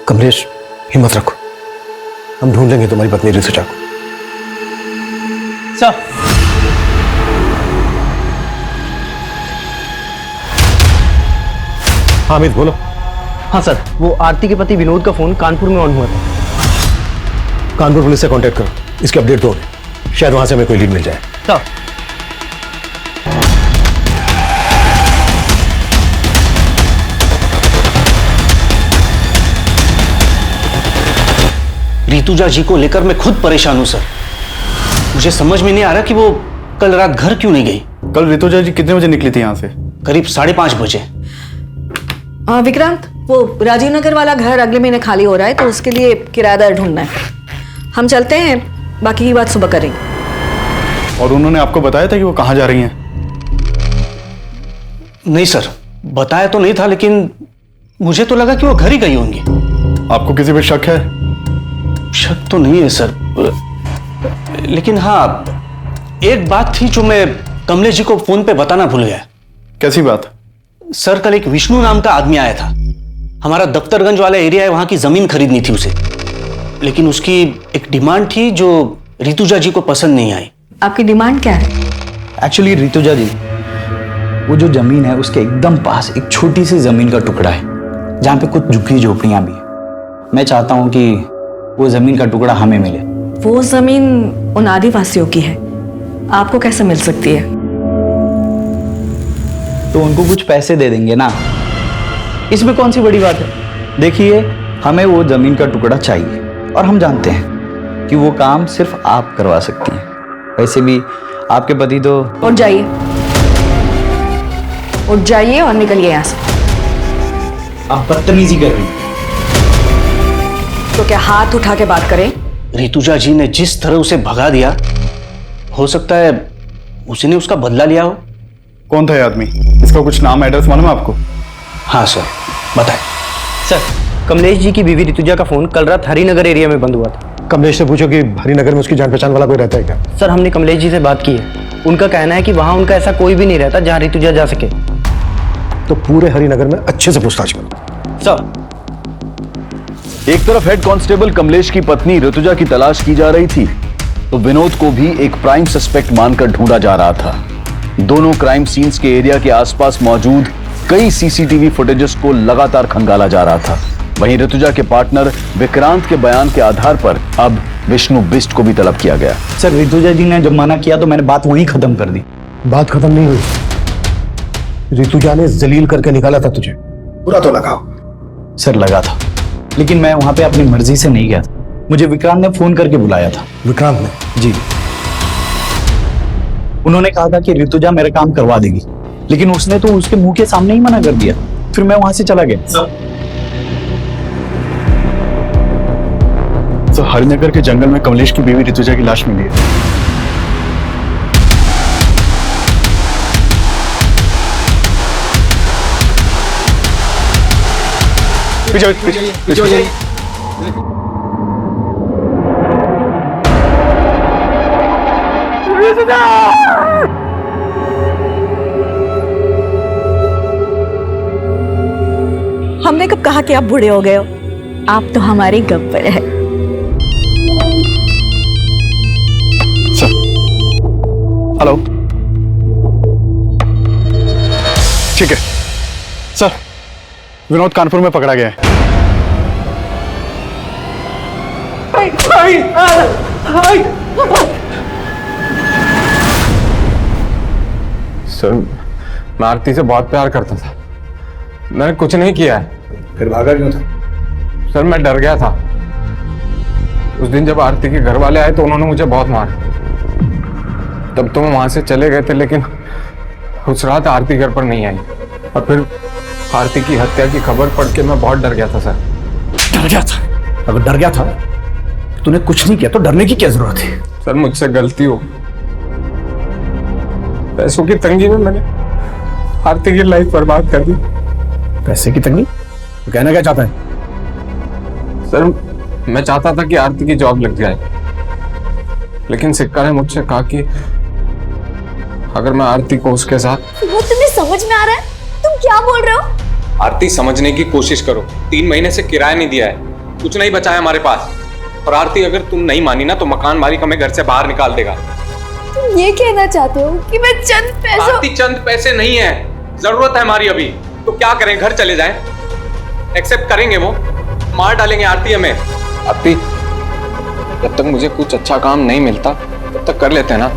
कमलेश, हिम्मत रखो, हम ढूंढ लेंगे तुम्हारी पत्नी ऋतुजा को। सर, हामिद बोलो। हाँ सर, वो आरती के पति विनोद का फोन कानपुर में ऑन हुआ था। कानपुर पुलिस से कांटेक्ट करो, इसकी अपडेट दो, शायद वहां से हमें कोई लीड मिल जाए। सर, ऋतुजा जी को लेकर मैं खुद परेशान हूं सर। मुझे समझ में नहीं आ रहा कि वो कल रात घर क्यों नहीं गई। कल ऋतुजा जी कितने बजे निकली थी यहाँ से? करीब 5:30 बजे। विक्रांत, वो राजीव नगर वाला घर अगले महीने खाली हो रहा है, तो उसके लिए किराएदार ढूंढना है। हम चलते हैं, बाकी की बात सुबह करेंगे। और उन्होंने आपको बताया था कि वो कहाँ जा रही हैं? नहीं सर, बताया तो नहीं था, लेकिन मुझे तो लगा कि वो घर ही गई होंगी। आपको किसी पे शक है? शक तो नहीं है सर, लेकिन हाँ, एक बात थी जो मैं कमलेश जी को फोन पे बताना भूल गया। कैसी बात? सर, कल एक विष्णु नाम का आदमी आया था। हमारा दफ्तरगंज वाला एरिया है, वहां की जमीन खरीदनी थी उसे, लेकिन उसकी एक डिमांड थी जो रितुजा जी को पसंद नहीं आई। आपकी डिमांड क्या है? एक्चुअली रितुजा जी, वो जो जमीन है उसके एकदम पास एक छोटी सी जमीन का टुकड़ा है जहाँ पे कुछ झुग्गी झोपड़ियां भी है। मैं चाहता हूँ कि वो जमीन का टुकड़ा हमें मिले। वो जमीन उन आदिवासियों की है, आपको कैसे मिल सकती है? तो उनको कुछ पैसे दे देंगे ना, इसमें कौन सी बड़ी बात है। देखिए, हमें वो जमीन का टुकड़ा चाहिए और हम जानते हैं कि वो काम सिर्फ आप करवा सकती हैं। वैसे भी आपके पति तो। उठ जाइए, उठ जाइए और निकलिए यहाँ से। आप बदतमीजी कर रही हैं। तो क्या हाथ उठा के बात करें? रितुजा जी ने जिस तरह उसे भगा दिया, हो सकता है उसी ने उसका बदला लिया हो। कौन था ये आदमी? इसका कुछ नाम एड्रेस मालूम है आपको? हाँ सर, बताएं। सर, कमलेश जी की बीवी रितुजा का फोन कल रात हरिनगर एरिया में बंद हुआ था। कमलेश से पूछो कि हरिनगर में उसकी जान पहचान वाला कोई रहता है क्या? सर, हमने कमलेश जी से बात की है, उनका कहना है कि वहां उनका ऐसा कोई भी नहीं रहता जहां रितुजा जा सके। तो पूरे हरिनगर में अच्छे से पूछताछ करो। सर, एक तरफ हेड कांस्टेबल कमलेश की पत्नी ऋतुजा की तलाश की जा रही थी, तो विनोद को भी एक प्राइम सस्पेक्ट मानकर ढूंढा जा रहा था। दोनों क्राइम सीन्स के एरिया के आसपास मौजूद कई सीसीटीवी फुटेजेस को लगातार खंगाला जा रहा था। वहीं ऋतुजा के पार्टनर विक्रांत के बयान के आधार पर अब विष्णु बिष्ट को भी तलब किया गया। सर, रितुजा जी ने जब मना किया तो मैंने बात वहीं खत्म कर दी। बात खत्म नहीं हुई। रितुजा ने जलील करके निकाला था तुझे, बुरा तो लगा? सर, लगा था, लेकिन मैं वहां पे अपनी मर्जी से नहीं गया था। मुझे विक्रांत ने फोन करके बुलाया था। विक्रांत ने? जी। उन्होंने कहा था कि रितुजा मेरा काम करवा देगी, लेकिन उसने तो उसके मुंह के सामने ही मना कर दिया। फिर मैं वहां से चला गया। तो हरिनगर के जंगल में कमलेश की बीवी रितुजा की लाश मिली है। पीछे हमने कब कहा कि आप बूढ़े हो गए हो? आप तो हमारे गब्बर है। हेलो, ठीक है सर, विनोद कानपुर में पकड़ा गया है। सर, मैं आरती से बहुत प्यार करता था, मैंने कुछ नहीं किया है। फिर भागा क्यों था? सर, मैं डर गया था। उस दिन जब आरती के घर वाले आए तो उन्होंने मुझे बहुत मारा। तब तो वहां से चले गए थे, लेकिन उस रात आरती घर पर नहीं आई और फिर आरती की हत्या की खबर पढ़ के मैं बहुत डर गया था। सर, डर गया था? अगर डर गया था तूने कुछ नहीं किया तो डरने की क्या जरूरत है? सर, मुझसे गलती हो, पैसों की तंगी में मैंने आरती की लाइफ बर्बाद कर दी। पैसे की तंगी? तो कहना क्या चाहता है? सर, मैं चाहता था कि आरती की जॉब लग जाए, लेकिन सिक्का ने मुझसे कहा कि अगर मैं आरती को उसके साथ। वो तुम्हें समझ में आ रहा है? तुम क्या बोल रहे हो? आरती, समझने की कोशिश करो। 3 महीने से किराया नहीं दिया है, कुछ नहीं बचा है हमारे पास। और आरती, अगर तुम नहीं मानी ना तो मकान मालिक हमें घर से बाहर निकाल देगा। तुम ये कहना चाहते हो कि मैं चंद पैसों? आरती, चंद पैसे नहीं है, जरूरत है हमारी अभी। तो क्या करें, घर चले जाएं? एक्सेप्ट करेंगे वो? मार डालेंगे आरती हमें। आरती, जब तक मुझे कुछ अच्छा काम नहीं मिलता तब तक कर लेते हैं ना।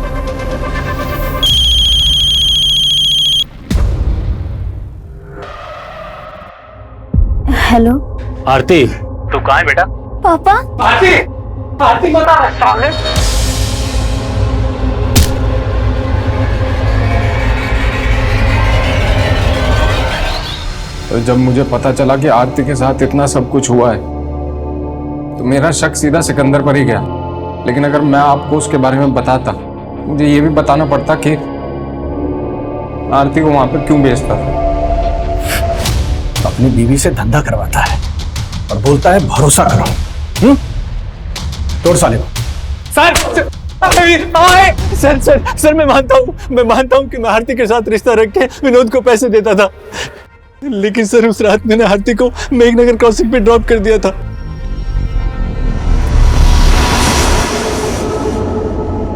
हेलो आरती, तू कहाँ है बेटा? पापा। आरती, आरती बता सामने। तो जब मुझे पता चला कि आरती के साथ इतना सब कुछ हुआ है तो मेरा शक सीधा सिकंदर पर ही गया। लेकिन अगर मैं आपको उसके बारे में बताता, मुझे ये भी बताना पड़ता कि आरती को वहां पर क्यों बेचता था। अपनी बीवी से धंधा करवाता है और बोलता है भरोसा करो। तोड़ साले को। सर, सर सर सर मैं मानता हूँ कि मैं आरती के साथ रिश्ता रख के विनोद को पैसे देता था, लेकिन सर उस रात मैंने आरती को मेघनगर क्रॉसिंग पे ड्रॉप कर दिया था।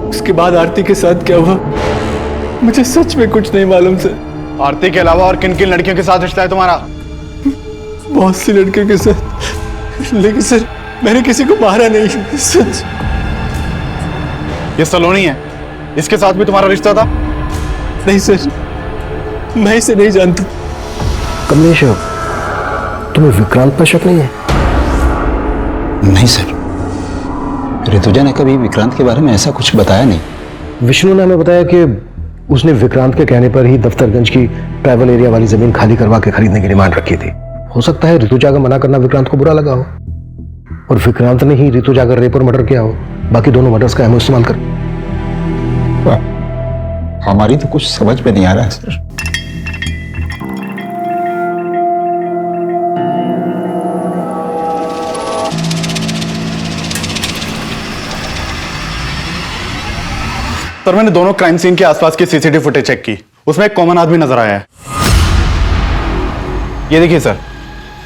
उसके बाद आरती के साथ क्या हुआ मुझे सच में कुछ नहीं मालूम सर। आरती के अलावा और किन किन लड़कियों के साथ रिश्ता है तुम्हारा? बहुत सी लड़कियों के साथ, लेकिन सर मैंने किसी को मारा नहीं सच। ये सलोनी है, इसके साथ भी तुम्हारा रिश्ता था? नहीं सर, मैं इसे नहीं जानता। कमलेश, तुम्हें विक्रांत पर शक नहीं है? नहीं सर, ऋतुजा ने कभी विक्रांत के बारे में ऐसा कुछ बताया नहीं। विष्णु ने हमें बताया कि उसने विक्रांत के कहने पर ही दफ्तरगंज की ट्रैवल एरिया वाली जमीन खाली करवा के खरीदने की डिमांड रखी थी। हो सकता है ऋतुजा का मना करना विक्रांत को बुरा लगा हो और विक्रांत ने ही ऋतुजा का रेप और मर्डर किया हो, बाकी दोनों मर्डर्स का एमओ इस्तेमाल कर। हमारी तो कुछ समझ में नहीं आ रहा है सर। सर मैंने दोनों क्राइम सीन के आसपास की सीसीटीवी फुटेज चेक की, उसमें एक कॉमन आदमी नजर आया है। ये देखिए सर,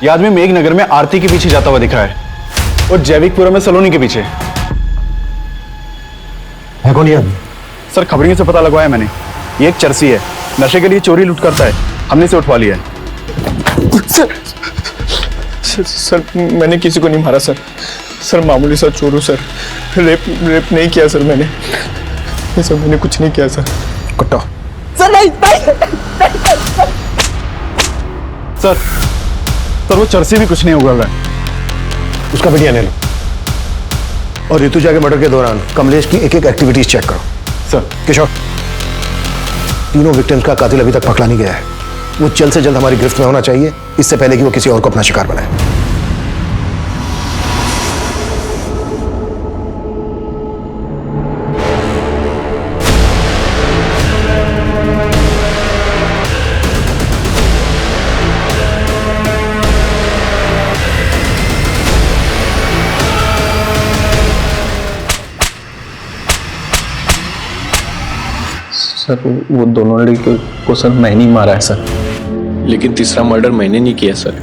ये आदमी मेघनगर में आरती के पीछे जाता हुआ दिख रहा है और जैविकपुरा में सलोनी के पीछे है। कौन ये आदमी? सर खबरियों से पता लगवाया मैंने, ये एक चरसी है, नशे के लिए चोरी लूट करता है, हमने इसे उठवा लिया है। सर मैंने किसी को नहीं मारा सर। सर मामूली सा चोर हूं सर, रेप नहीं किया सर मैंने। सर मैंने कुछ नहीं किया सर। कुत्ता सर नहीं सर वो चरसी भी कुछ नहीं उगल रहा है। उसका वीडियो ले लो और ऋतुजा के मर्डर के दौरान कमलेश की एक एक एक्टिविटीज चेक करो। सर किशोर, तीनों विक्टिम्स का कातिल अभी तक पकड़ा नहीं गया है। वो जल्द से जल्द हमारी गिरफ्त में होना चाहिए, इससे पहले कि वो किसी और को अपना शिकार बनाए। सर वो दोनों लड़के को सर मैंने ही मारा है सर। लेकिन तीसरा मर्डर मैंने नहीं किया सर।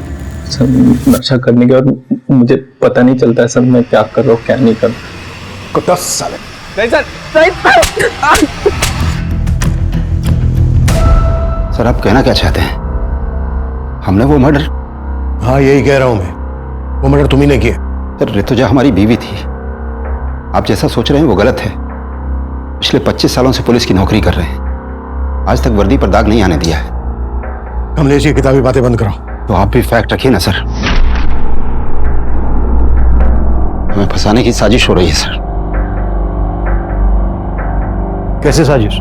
सर नशा करने के बाद मुझे पता नहीं चलता है सर मैं क्या कर रहा हूँ क्या नहीं कर रहा। कुत्ता साले। नहीं सर, सर आप कहना क्या चाहते हैं? हमने वो मर्डर? हाँ यही कह रहा हूं मैं, वो मर्डर तुम ही ने किया। सर ऋतुजा हमारी बीवी थी, आप जैसा सोच रहे हैं वो गलत है। पिछले 25 सालों से पुलिस की नौकरी कर रहे हैं, आज तक वर्दी पर दाग नहीं आने दिया है। कमलेश, ये किताबी बातें बंद करो। तो आप भी फैक्ट रखिए ना सर। हमें फंसाने की साजिश हो रही है सर। कैसे साजिश?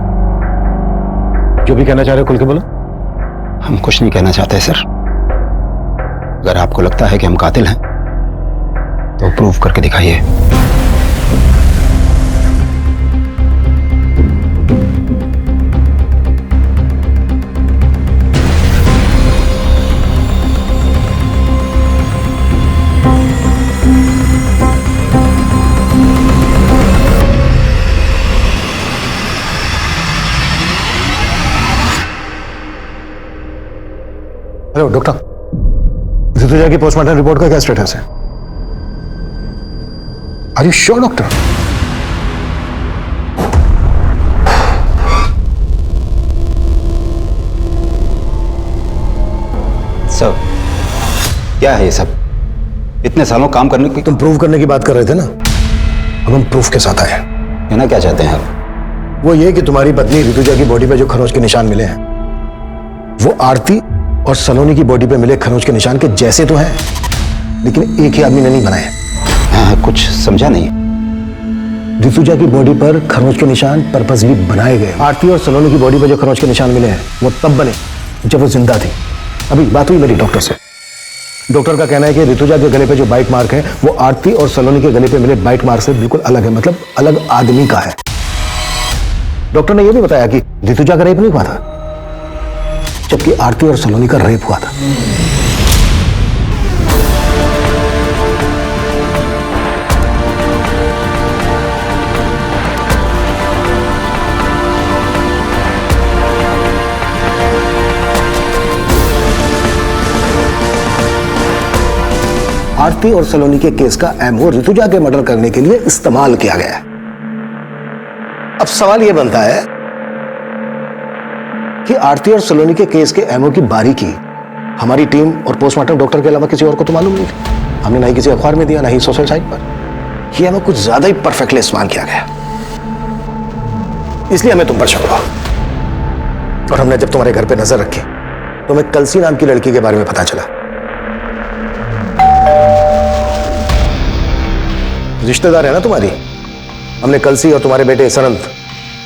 जो भी कहना चाह रहे हो खुल के बोलो। हम कुछ नहीं कहना चाहते सर। अगर आपको लगता है कि हम कातिल हैं तो प्रूव करके दिखाइए। हेलो डॉक्टर, ऋतुजा की पोस्टमार्टम रिपोर्ट का क्या स्टेटस है? Are you sure doctor? Sir क्या है ये सब? इतने सालों काम करने की तुम प्रूव करने की बात कर रहे थे ना, अब हम प्रूफ के साथ आए हैं। कहना क्या चाहते हैं आप? वो ये कि तुम्हारी पत्नी ऋतुजा की बॉडी पे जो खरोंच के निशान मिले हैं वो आरती और सलोनी की बॉडी पे मिले खरोंच के निशान के जैसे तो हैं, लेकिन एक ही आदमी ने नहीं बनाए। हाँ, कुछ समझा नहीं। ऋतुजा की बॉडी पर खरोंच के निशान पर्पसली बनाए गए। आरती और सलोनी की बॉडी पर जो खरोंच के निशान मिले हैं वो तब बने जब वो जिंदा थी। अभी बात हुई मेरी डॉक्टर से, डॉक्टर का कहना है कि ऋतुजा के गले पे जो बाइट मार्क है वो आरती और सलोनी के गले पे मिले बाइट मार्क से बिल्कुल अलग है, मतलब अलग आदमी का है। डॉक्टर ने यह भी बताया कि ऋतुजा का रेप नहीं हुआ था, जबकि आरती और सलोनी का रेप हुआ था। आरती और सलोनी के केस का एमओ ऋतुजा के मर्डर करने के लिए इस्तेमाल किया गया है। अब सवाल यह बनता है कि आरती और सलोनी के केस के एमओ की बारीकी हमारी टीम और पोस्टमार्टम डॉक्टर के अलावा किसी और को तो मालूम नहीं थी। हमने ना ही किसी अखबार में दिया, ना ही सोशल साइट पर। यह एमओ कुछ ज्यादा ही परफेक्टली इस्तेमाल किया गया, इसलिए हमें तुम पर शक हुआ। और हमने जब तुम्हारे घर पे नजर रखी तो हमें कलसी नाम की लड़की के बारे में पता चला। रिश्तेदार है ना तुम्हारी। हमने कलसी और तुम्हारे बेटे सरंत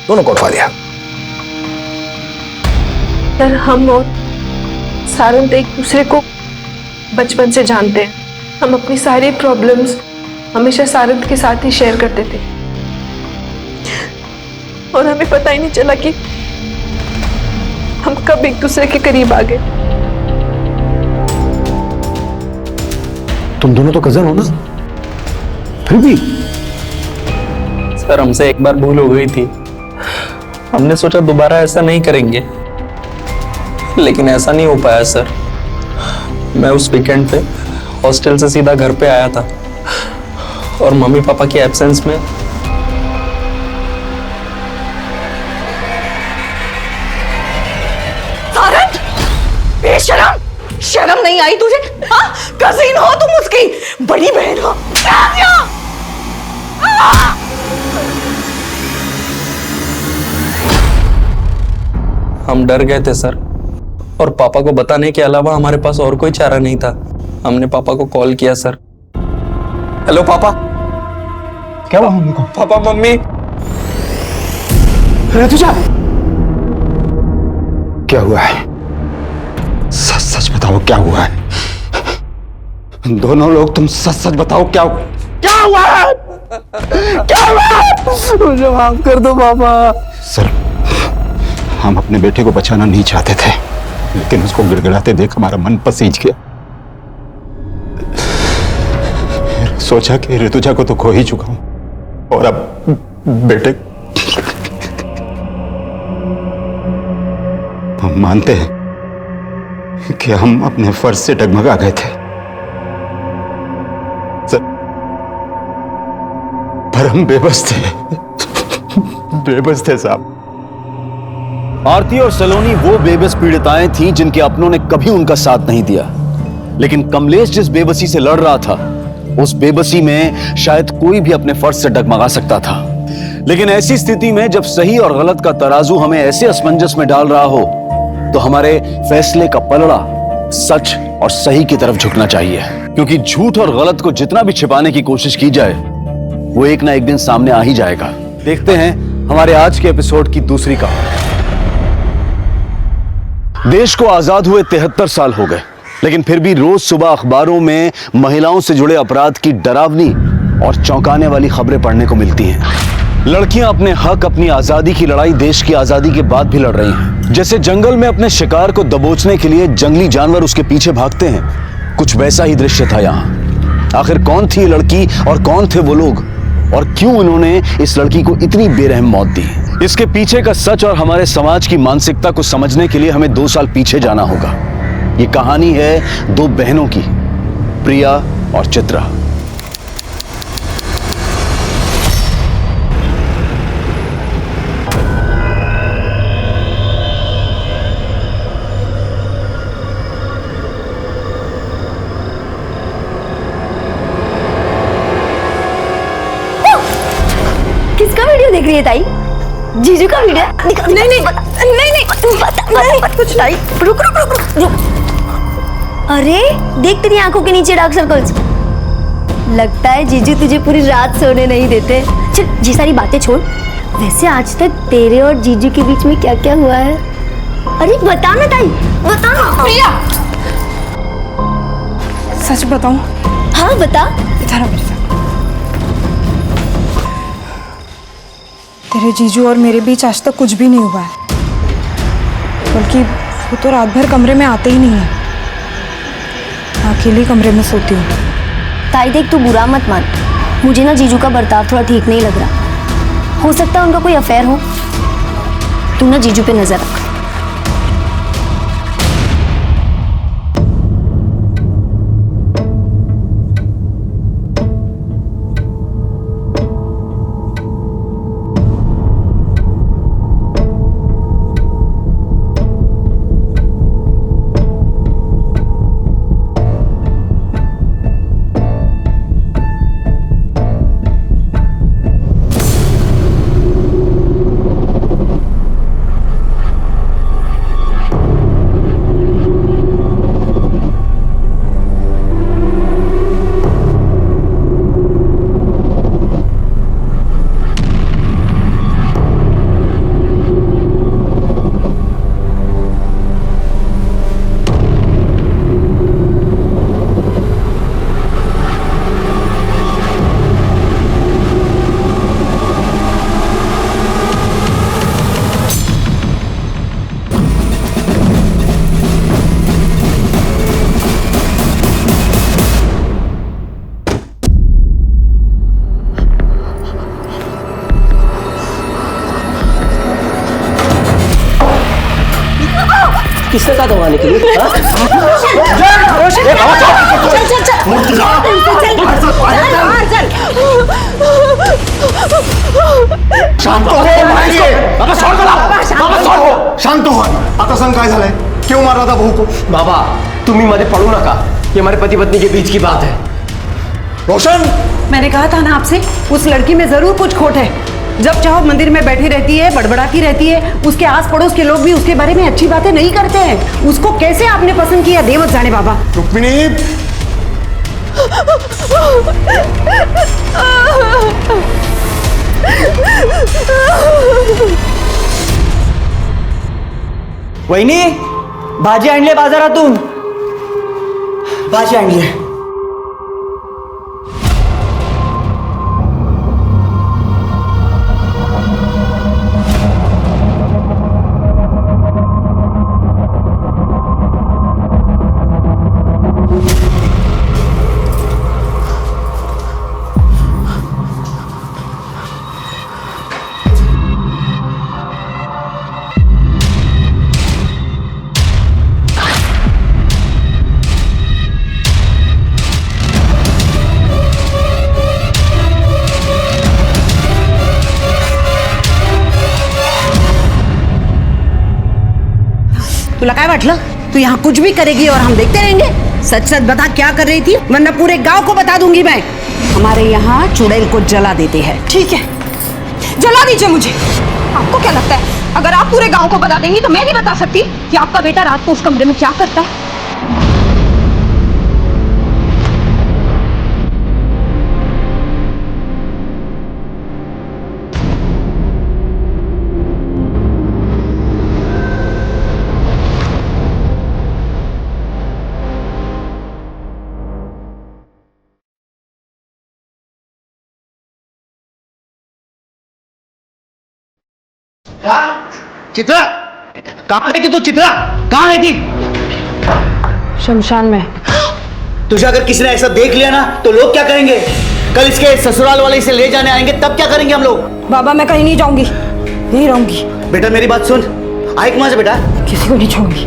दोनों को उठवा लिया। सर, हम और सारंत एक दूसरे को बचपन से जानते हैं। हम अपनी सारी प्रॉब्लम्स हमेशा सारंत के साथ ही शेयर करते थे और हमें पता ही नहीं चला कि हम कब एक दूसरे के करीब आ गए। तुम दोनों तो कजन हो ना, फिर भी। सर, हमसे एक बार भूल हो गई थी। हमने सोचा दोबारा ऐसा नहीं करेंगे, लेकिन ऐसा नहीं हो पाया सर। मैं उस वीकेंड पे हॉस्टल से सीधा घर पे आया था और मम्मी पापा के एब्सेंस में सारंत, बेशरम, शर्म नहीं आई तुझे? हाँ, कजिन हो तुम उसकी, बड़ी बहन हो। हम डर गए थे सर, और पापा को बताने के अलावा हमारे पास और कोई चारा नहीं था। हमने पापा को कॉल किया सर। हेलो पापा। क्या हुआ मम्मी को? पापा, मम्मी। ऋतुजा, क्या हुआ है? सच सच बताओ क्या हुआ है? दोनों लोग तुम सच सच बताओ क्या हुआ है? क्या हुआ है? मुझे माफ कर दो पापा। सर, हम अपने बेटे को बचाना नहीं चाहते थे, लेकिन उसको गिड़गिड़ाते देख हमारा मन पसीज गया। सोचा कि ऋतुजा को तो खो ही चुका हूं, और अब बेटे। हम मानते हैं कि हम अपने फर्ज से डगमगा गए थे सर, पर हम बेबस थे। बेबस थे साहब। आरती और सलोनी वो बेबस पीड़िताएं थीं जिनके अपनों ने कभी उनका साथ नहीं दिया। लेकिन कमलेश जिस बेबसी से लड़ रहा था, उस बेबसी में शायद कोई भी अपने फर्ज से डगमगा सकता था। लेकिन ऐसी स्थिति में जब सही और गलत का तराजू हमें ऐसे असमंजस में डाल रहा हो, तो हमारे फैसले का पलड़ा सच और सही की तरफ झुकना चाहिए। क्योंकि झूठ और गलत को जितना भी छिपाने की कोशिश की जाए, वो एक ना एक दिन सामने आ ही जाएगा। देखते हैं हमारे आज के एपिसोड की दूसरी कहानी। देश को आजाद हुए 73 साल हो गए, लेकिन फिर भी रोज सुबह अखबारों में महिलाओं से जुड़े अपराध की डरावनी और चौंकाने वाली खबरें पढ़ने को मिलती हैं। लड़कियां अपने हक, अपनी आजादी की लड़ाई देश की आजादी के बाद भी लड़ रही हैं। जैसे जंगल में अपने शिकार को दबोचने के लिए जंगली जानवर उसके पीछे भागते हैं, कुछ वैसा ही दृश्य था यहाँ। आखिर कौन थी ये लड़की और कौन थे वो लोग, और क्यों उन्होंने इस लड़की को इतनी बेरहम मौत दी? इसके पीछे का सच और हमारे समाज की मानसिकता को समझने के लिए हमें 2 साल पीछे जाना होगा। ये कहानी है 2 बहनों की, प्रिया और चित्रा। किसका वीडियो देख रही है ताई? जीजू का वीडियो? नहीं नहीं नहीं नहीं कुछ नहीं। रुक रुक रुक रुक। अरे देख तेरी आंखों के नीचे डार्क सर्कल्स। लगता है जीजू तुझे पूरी रात सोने नहीं देते। चल ये सारी बातें छोड़, वैसे आज तक तेरे और जीजू के बीच में क्या क्या हुआ है? अरे बता ना ताई, बता ना। प्रिया, सच बताऊं? हाँ बता। इधर आ मेरे साथ। तेरे जीजू और मेरे बीच आज तक कुछ भी नहीं हुआ है, बल्कि वो तो रात भर कमरे में आते ही नहीं है। अकेले कमरे में सोती हूँ। ताई देख, तू बुरा मत मान, मुझे ना जीजू का बर्ताव थोड़ा ठीक नहीं लग रहा। हो सकता है उनका कोई अफेयर हो। तू ना जीजू पे नजर रख। किसने कहा दबाने के लिए? हाँ? शांत हो शांत हो आता सांग काय झालंय क्यों मार रहा था बहू को बाबा तुम्ही मध्ये पड़ू नका ये हमारे पति पत्नी के बीच की बात है रोशन मैंने कहा था ना आपसे उस लड़की में जरूर कुछ खोट है जब चाहो मंदिर में बैठी रहती है बड़बड़ाती रहती है उसके आस पड़ोस के लोग भी उसके बारे में अच्छी बातें नहीं करते हैं उसको कैसे आपने पसंद किया दे मत जाने बाबा रुक्मिणी वहिनी भाजी आणली बाजारातून भाजी आणली तुला काय वाटलं तू यहाँ कुछ भी करेगी और हम देखते रहेंगे सच सच बता क्या कर रही थी वरना पूरे गांव को बता दूंगी मैं हमारे यहाँ चुड़ैल को जला देते हैं ठीक है जला दीजिए मुझे आपको क्या लगता है अगर आप पूरे गांव को बता देंगी तो मैं नहीं बता सकती कि आपका बेटा रात को उस कमरे में क्या करता है चित्रा कहाँ है तू चित्रा कहाँ है थी शमशान में तुझे अगर किसी ने ऐसा देख लिया ना तो लोग क्या करेंगे कल इसके ससुराल वाले इसे ले जाने आएंगे तब क्या करेंगे हम लोग बाबा मैं कहीं नहीं जाऊंगी नहीं रहूंगी बेटा मेरी बात सुन आए कहाँ से बेटा किसी को नहीं छोड़ूंगी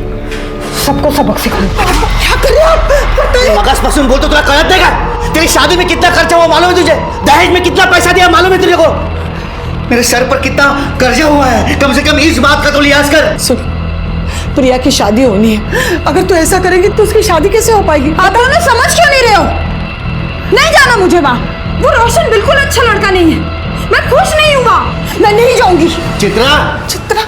सबको सबक सिखाऊंगी क्या कर रहे हो मगज पसंद बोल तो तुला कळत देगा तेरी शादी में कितना खर्चा हुआ मालूम है तुझे दहेज में कितना पैसा दिया मालूम है तुझे को मेरे सर पर कितना कर्जा हुआ है कम से कम इस बात का तो लिहाज कर सुन प्रिया की शादी होनी है अगर तू ऐसा करेंगे तो उसकी शादी कैसे हो पाएगी आप दोनों समझ क्यों नहीं रहे हो नहीं जाना मुझे वहां वो रोशन बिल्कुल अच्छा लड़का नहीं है मैं खुश नहीं हूँ वहां मैं नहीं जाऊंगी चित्रा चित्रा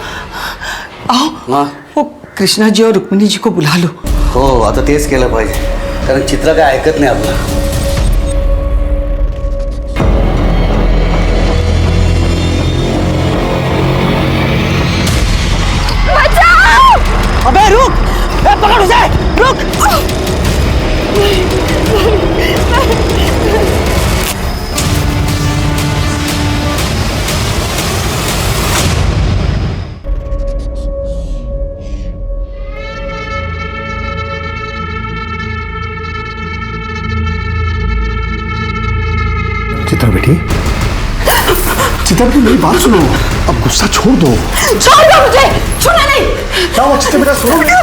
आओ हाँ वो कृष्णा जी और रुक्मिणी जी को बुला लो हो आता तेच केलं पाहिजे कारण चित्रा काय ऐकत नाही आपलं अबे रुक पकड़ उसे रुक चित्रा बेटी चित्रा बेटी मेरी बात सुनो अब गुस्सा छोड़ दो छोड़ दो मुझे सुना नहीं क्या हुआ चित्रा बेटा सुनो मुझे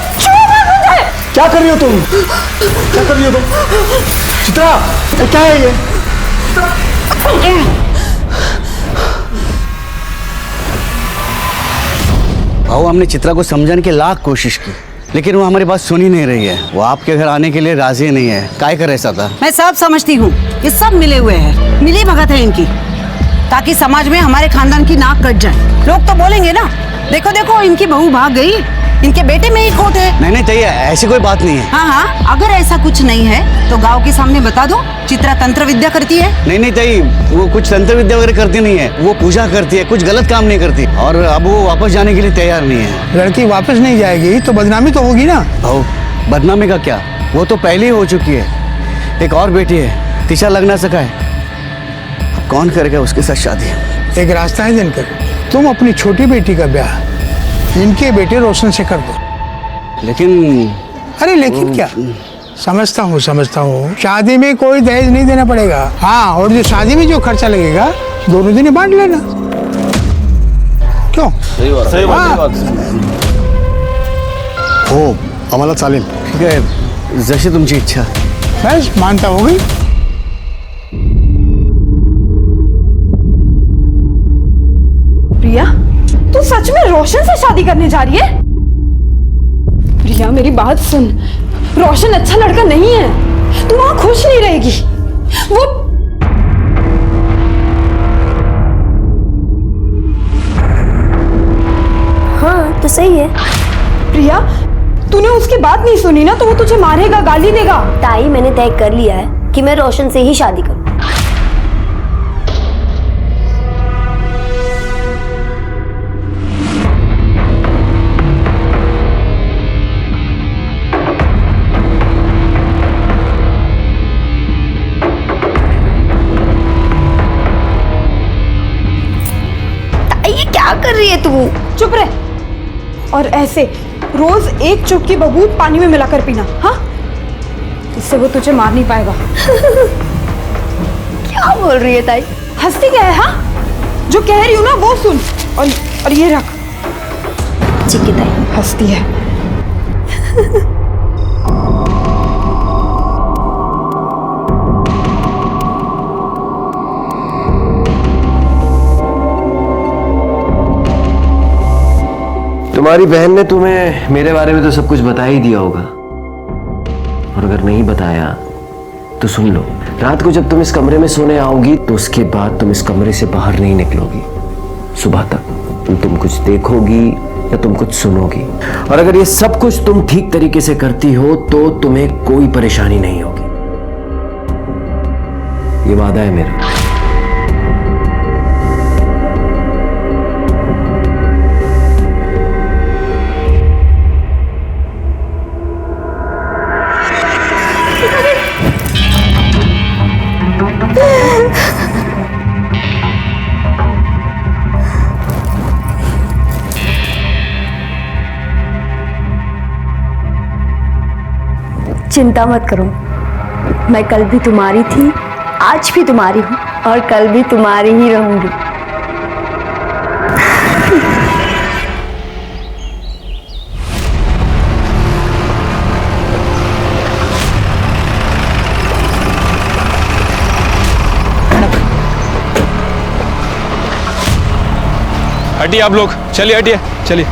क्या कर रही हो तुम क्या कर रही हो तुम चित्रा ये क्या है ये भाऊ हमने चित्रा को समझाने की लाख कोशिश की लेकिन वो हमारी बात सुन ही नहीं रही है वो आपके घर आने के लिए राजी नहीं है काय कर ऐसा था मैं सब समझती हूँ ये सब मिले हुए हैं मिली भगत है इनकी ताकि समाज में हमारे खानदान की नाक कट जाए लोग तो बोलेंगे ना देखो देखो इनकी बहू भाग गई इनके बेटे में ही खोट है नहीं चाहिए ऐसी कोई बात नहीं है हाँ हाँ अगर ऐसा कुछ नहीं है तो गांव के सामने बता दो चित्रा तंत्र विद्या करती है नहीं चाहिए वो कुछ तंत्र विद्या वगैरह करती नहीं है वो पूजा करती है कुछ गलत काम नहीं करती और अब वो वापस जाने के लिए तैयार नहीं है लड़की वापस नहीं जाएगी तो बदनामी तो होगी ना भाऊ बदनामी का क्या वो तो पहले ही हो चुकी है एक और बेटी है तिशा लगना सका है कौन करेगा उसके साथ शादी एक रास्ता है दिनकर तुम अपनी छोटी बेटी का ब्याह इनके बेटे रोशन से कर दो लेकिन अरे लेकिन क्या समझता हूँ शादी में कोई दहेज नहीं देना पड़ेगा हाँ और जो शादी में जो खर्चा लगेगा दोनों दिन बांट लेना क्यों सही बात हो आम्हाला चालेल. ठीक आहे, जशी तुमची इच्छा. बस मानता हो गई. प्रिया, तू सच में रोशन से शादी करने जा रही है? प्रिया मेरी बात सुन, रोशन अच्छा लड़का नहीं है, तू वहां खुश नहीं रहेगी. वो हाँ तो सही है. प्रिया, तूने उसकी बात नहीं सुनी ना तो वो तुझे मारेगा, गाली देगा. ताई, मैंने तय कर लिया है कि मैं रोशन से ही शादी करूँ. ताई, क्या कर रही है तू? चुप रह. और ऐसे रोज एक चुटकी बबूत पानी में मिलाकर पीना. हाँ, इससे वो तुझे मार नहीं पाएगा. क्या बोल रही है ताई? हंसती क्या है? हाँ, जो कह रही हूँ ना वो सुन. और ये रख. ठीक है ताई. हंसती है. तुम्हारी बहन ने तुम्हें मेरे बारे में तो सब कुछ बता ही दिया होगा, और अगर नहीं बताया तो सुन लो. रात को जब तुम इस कमरे में सोने आओगी तो उसके बाद तुम इस कमरे से बाहर नहीं निकलोगी. सुबह तक तुम कुछ देखोगी या तुम कुछ सुनोगी, और अगर ये सब कुछ तुम ठीक तरीके से करती हो तो तुम्हें कोई परेशानी नहीं होगी. ये वादा है मेरा. चिंता मत करो, मैं कल भी तुम्हारी थी, आज भी तुम्हारी हूँ और कल भी तुम्हारी ही रहूंगी. हटिए आप लोग, चलिए हटिए, चलिए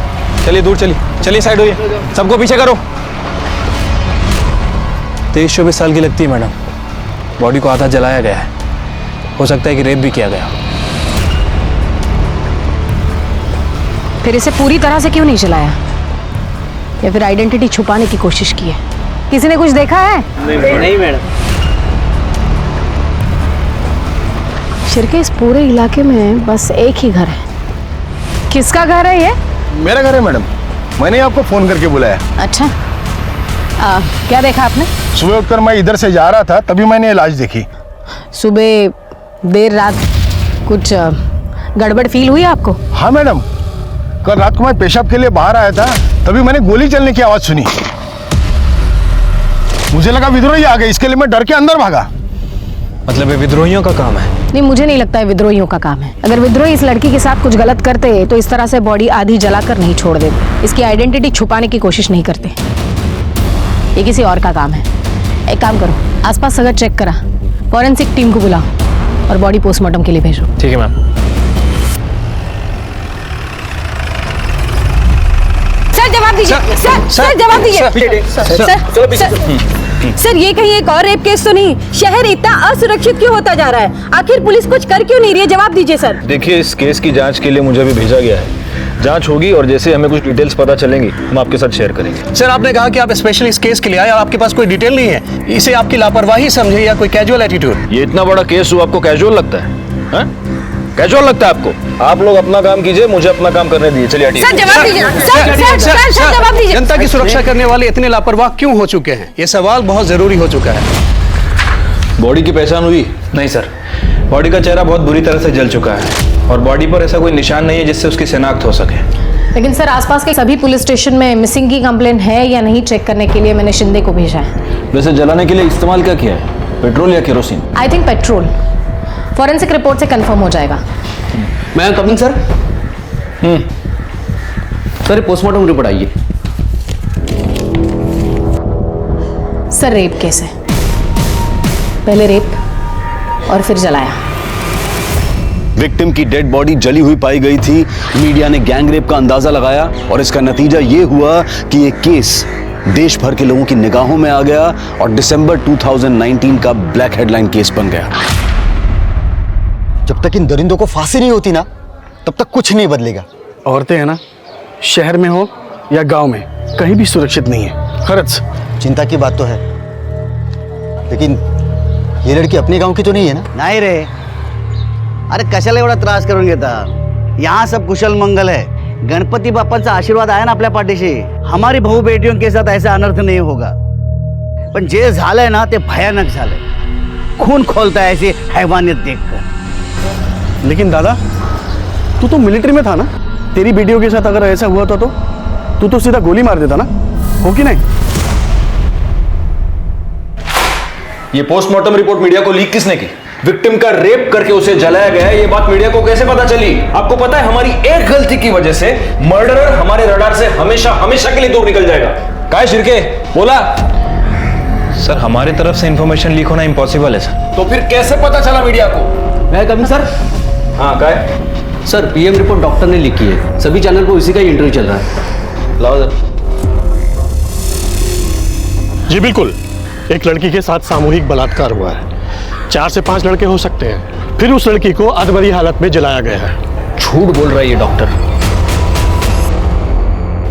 चलिए दूर चलिए, चलिए साइड होइए, सबको पीछे करो. 23-24 साल की लगती है मैडम. बॉडी को आधा जलाया गया है, हो सकता है कि रेप भी किया गया. फिर इसे पूरी तरह से क्यों नहीं जलाया, या फिर आइडेंटिटी छुपाने की कोशिश की है? किसी ने कुछ देखा है? नहीं मैडम. शिरके, इस पूरे इलाके में बस एक ही घर है. किसका घर है ये? मेरा घर है मैडम, मैंने आपको फोन करके बुलाया. अच्छा, क्या देखा आपने? सुबह उठकर मैं इधर से जा रहा था, तभी मैंने लाश देखी. सुबह देर रात कुछ गड़बड़ फील हुई आपको? हाँ मैडम, कल रात को मैं पेशाब के लिए बाहर आया था, तभी मैंने गोली चलने की आवाज सुनी. मुझे लगा विद्रोही आ गए, इसके लिए मैं डर के अंदर भागा. मतलब ये विद्रोहियों का काम है? नहीं, मुझे नहीं लगता है विद्रोहियों का काम है. अगर विद्रोही इस लड़की के साथ कुछ गलत करते तो इस तरह से बॉडी आधी जलाकर नहीं छोड़ देते. इसकी आइडेंटिटी छुपाने की कोशिश नहीं करते. ये किसी और का काम है. एक काम करो, आसपास सगर चेक करा, फॉरेंसिक टीम को बुलाओ और बॉडी पोस्टमार्टम के लिए भेजो. ठीक है मैम. सर जवाब दीजिए. सर जवाब दीजिए. सर ये कहीं एक और रेप केस तो नहीं? शहर इतना असुरक्षित क्यों होता जा रहा है? आखिर पुलिस कुछ कर क्यों नहीं रही है? जवाब दीजिए सर. देखिए, इस केस की जांच के लिए मुझे अभी भेजा गया है. जांच होगी और जैसे हमें कुछ डिटेल्स पता चलेंगी हम आपके साथ शेयर करेंगे. सर, आपने कहा कि आप स्पेशल इस केस के लिए आए और आपके पास कोई डिटेल नहीं है. इसे आपकी लापरवाही समझे या कोई कैजुअल एटीट्यूड? ये इतना बड़ा केस हो, आपको कैजुअल लगता है? कैजुअल लगता है आपको? आप लोग अपना काम कीजिए, मुझे अपना काम करने दीजिए. चलिए हटिए. सर जवाब दीजिए. सर जवाब दीजिए. जनता की सुरक्षा करने वाले इतने लापरवाह क्यों हो चुके हैं? ये सवाल बहुत जरूरी हो चुका है. बॉडी की पहचान हुई? नहीं सर, बॉडी का चेहरा बहुत बुरी तरह से जल चुका है और बॉडी पर ऐसा कोई निशान नहीं है जिससे उसकी शिनाख्त हो सके. लेकिन सर, आसपास के सभी पुलिस स्टेशन में मिसिंग की कंप्लेंट है या नहीं चेक करने के लिए मैंने शिंदे को भेजा है. वैसे जलाने के लिए इस्तेमाल क्या किया है, पेट्रोल या kerosene? I think petrol. Forensic report से कंफर्म हो जाएगा. मैं coming sir. Sir postmortem report आइए. सर रेप केस है, पहले रेप और फिर जलाया। विक्टिम की डेड बॉडी जली हुई पाई गई थी। मीडिया ने गैंग रेप का अंदाजा लगाया और इसका नतीजा यह हुआ कि यह केस देश भर के लोगों की निगाहों में आ गया और दिसंबर 2019 का ब्लैक हेडलाइन केस बन गया। जब तक इन दरिंदों को फांसी नहीं होती ना, तब तक कुछ नहीं बदलेगा। औरतें हैं ना, शहर में हो या गांव में, कहीं भी सुरक्षित नहीं है। खरच चिंता की बात तो है, लेकिन ये लड़की अपने गांव की तो नहीं है ना? नाही रे, अरे कशाला एवढा त्रास करून घेता? यहाँ सब कुशल मंगल है। गणपति बाप्पाचा आशीर्वाद आहे ना आपल्या पाठीशी। हमारी बहू बेटियों के साथ ऐसा अनर्थ नहीं होगा। पण जे झालंय ना ते भयानक झालंय। खून खोलता है ऐसी हैवानियत देखकर। लेकिन दादा, तू तो मिलिट्री में था ना, तेरी बेटियों के साथ अगर ऐसा हुआ था तो तू तो सीधा गोली मार देता ना, हो कि नहीं? ये पोस्टमार्टम रिपोर्ट मीडिया को लीक किसने की? विक्टिम का रेप करके उसे जलाया गया है, ये बात मीडिया को कैसे पता चली? आपको पता है हमारी एक गलती की वजह से मर्डरर हमारे रडार से हमेशा हमेशा के लिए दूर निकल जाएगा। काय शिर्के, बोला। सर हमारी तरफ से इंफॉर्मेशन लीक होना इम्पॉसिबल है सर। तो फिर कैसे पता चला मीडिया को? मैं कभी सर? हाँ काय? सर पीएम रिपोर्ट डॉक्टर ने लिखी है, सभी चैनल पर उसी का ही इंटरव्यू चल रहा है। लाओ सर। जी बिल्कुल, एक लड़की के साथ सामूहिक बलात्कार हुआ है। 4 से 5 लड़के हो सकते हैं। फिर उस लड़की को अधमरी हालत में जलाया गया है। झूठ बोल रहा है ये डॉक्टर।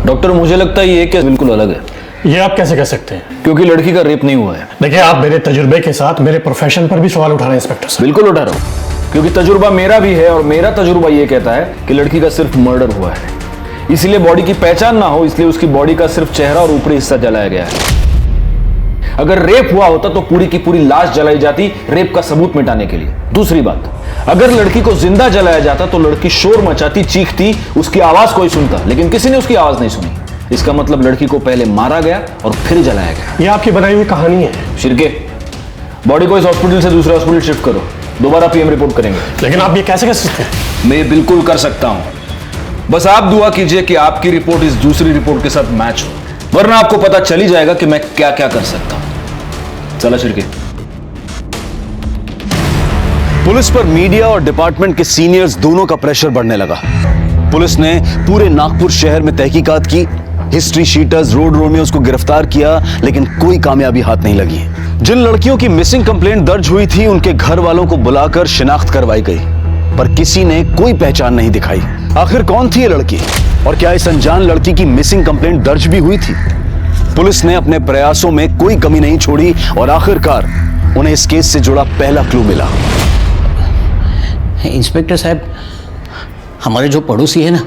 डॉक्टर मुझे लगता है ये केस बिल्कुल अलग है। ये आप कैसे कह सकते हैं? क्योंकि लड़की का रेप नहीं हुआ है। देखिए, आप मेरे तजुर्बे के साथ मेरे प्रोफेशन पर भी सवाल उठा रहे हैं इंस्पेक्टर साहब। बिल्कुल उठा रहा हूं, क्योंकि तजुर्बा मेरा भी है और मेरा तजुर्बा ये कहता है कि लड़की का सिर्फ मर्डर हुआ है, इसलिए बॉडी की पहचान ना हो, इसलिए उसकी बॉडी का सिर्फ चेहरा और ऊपरी हिस्सा जलाया गया है। अगर रेप हुआ होता तो पूरी की पूरी लाश जलाई जाती रेप का सबूत मिटाने के लिए। दूसरी बात, अगर लड़की को जिंदा जलाया जाता तो लड़की शोर मचाती, चीखती, उसकी आवाज कोई सुनता, लेकिन किसी ने उसकी आवाज नहीं सुनी। इसका मतलब लड़की को पहले मारा गया और फिर जलाया गया। ये आपकी बनाई हुई कहानी है। शिर्के, बॉडी को इस हॉस्पिटल से दूसरे हॉस्पिटल शिफ्ट करो, दोबारा पीएम रिपोर्ट करेंगे। लेकिन आप ये कैसे कर सकते हैं? मैं बिल्कुल कर सकता हूं, बस आप दुआ कीजिए कि आपकी रिपोर्ट इस दूसरी रिपोर्ट के साथ मैच हो, वरना आपको पता चल ही जाएगा कि मैं क्या क्या कर सकता हूं। चला शिर्के। पुलिस पर मीडिया और डिपार्टमेंट के सीनियर्स दोनों का प्रेशर बढ़ने लगा। पुलिस ने पूरे नागपुर शहर में तहकीकात की, हिस्ट्री शीटर्स, रोड रोमियोज को गिरफ्तार किया, लेकिन कोई कामयाबी हाथ नहीं लगी। जिन लड़कियों की मिसिंग कंप्लेंट दर्ज हुई थी उनके घर वालों को बुलाकर शिनाख्त करवाई गई, पर किसी ने कोई पहचान नहीं दिखाई। आखिर कौन थी ये लड़की और क्या इस अनजान लड़की की मिसिंग कंप्लेंट दर्ज भी हुई थी? पुलिस ने अपने प्रयासों में कोई कमी नहीं छोड़ी और आखिरकार उन्हें इस केस से जुड़ा पहला क्लू मिला। इंस्पेक्टर साहब, हमारे जो पड़ोसी है ना,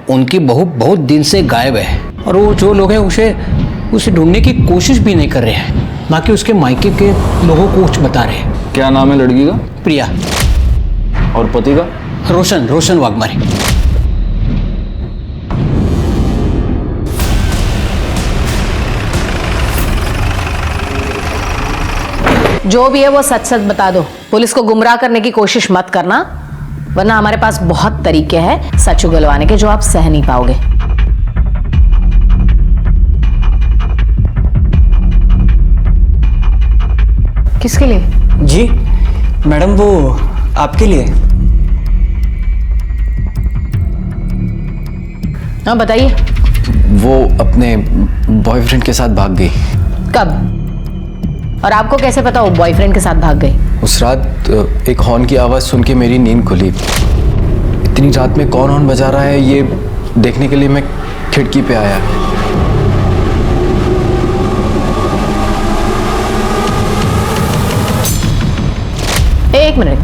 उनकी बहू बहुत दिन से गायब है और वो जो लोग हैं उसे ढूंढने की कोशिश भी नहीं कर रहे हैं, ना कि उसके मायके के लोगों को कुछ बता रहे हैं। क्या नाम है लड़की का? प्रिया। और पति का? रोशन वाघमारे। जो भी है वो सच सच बता दो, पुलिस को गुमराह करने की कोशिश मत करना, वरना हमारे पास बहुत तरीके हैं सच उगलवाने के जो आप सह नहीं पाओगे। किसके लिए? जी मैडम, वो आपके लिए। हाँ बताइए। वो अपने बॉयफ्रेंड के साथ भाग गई। कब और आपको कैसे पता वो बॉयफ्रेंड के साथ भाग गई? उस रात एक हॉर्न की आवाज सुन के मेरी नींद खुली। इतनी रात में कौन हॉर्न बजा रहा है ये देखने के लिए मैं खिड़की पे आया। एक मिनट,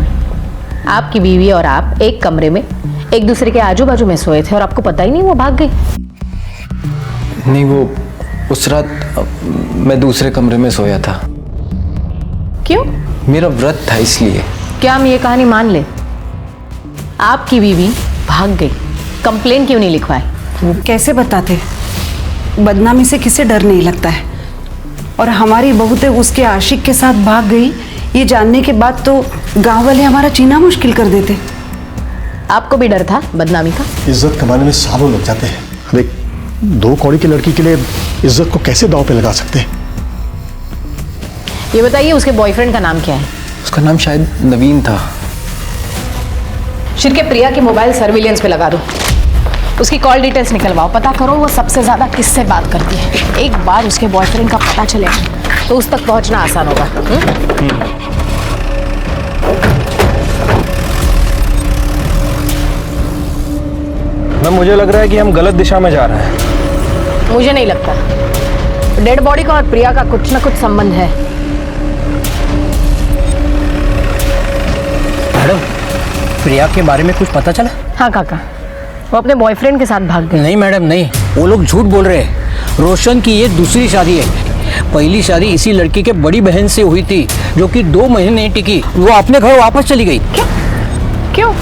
आपकी बीवी और आप एक कमरे में एक दूसरे के आजू बाजू में सोए थे और आपको पता ही नहीं वो भाग गई? नहीं, वो उस रात मैं दूसरे कमरे में सोया था। क्यों? मेरा व्रत था इसलिए। क्या हम ये कहानी मान ले? आपकी बीवी भाग गई, कंप्लेन क्यों नहीं लिखवाई? वो कैसे बताते? बदनामी से किसे डर नहीं लगता है, और हमारी बहू तो उसके आशिक के साथ भाग गई ये जानने के बाद तो गांव वाले हमारा जीना मुश्किल कर देते। आपको भी डर था बदनामी का? इज्जत कमाने में सालों लग जाते हैं। देख, 2 कौड़ी की लड़की के लिए इज्जत को कैसे दांव पे लगा सकते हैं? ये बताइए उसके बॉयफ्रेंड का नाम क्या है? उसका नाम शायद नवीन था। शिरके, प्रिया की मोबाइल सर्विलियंस पे लगा दो, उसकी कॉल डिटेल्स निकलवाओ, पता करो वो सबसे ज्यादा किससे बात करती है। एक बार उसके बॉयफ्रेंड का पता चलेगा तो उस तक पहुंचना आसान होगा। मुझे लग रहा है कि हम गलत दिशा में जा रहे हैं। मुझे नहीं लगता। डेड बॉडी का और प्रिया का कुछ ना कुछ संबंध है। मैडम, प्रिया के बारे में कुछ पता चला? हाँ काका, वो अपने बॉयफ्रेंड के साथ भाग गई। नहीं मैडम नहीं, वो लोग झूठ बोल रहे हैं। रोशन की ये दूसरी शादी है। पहली शादी इसी लड़की के बड़ी बहन से हुई थी जो कि 2 महीने नहीं टिकी, वो अपने घर वापस चली गई। क्यों?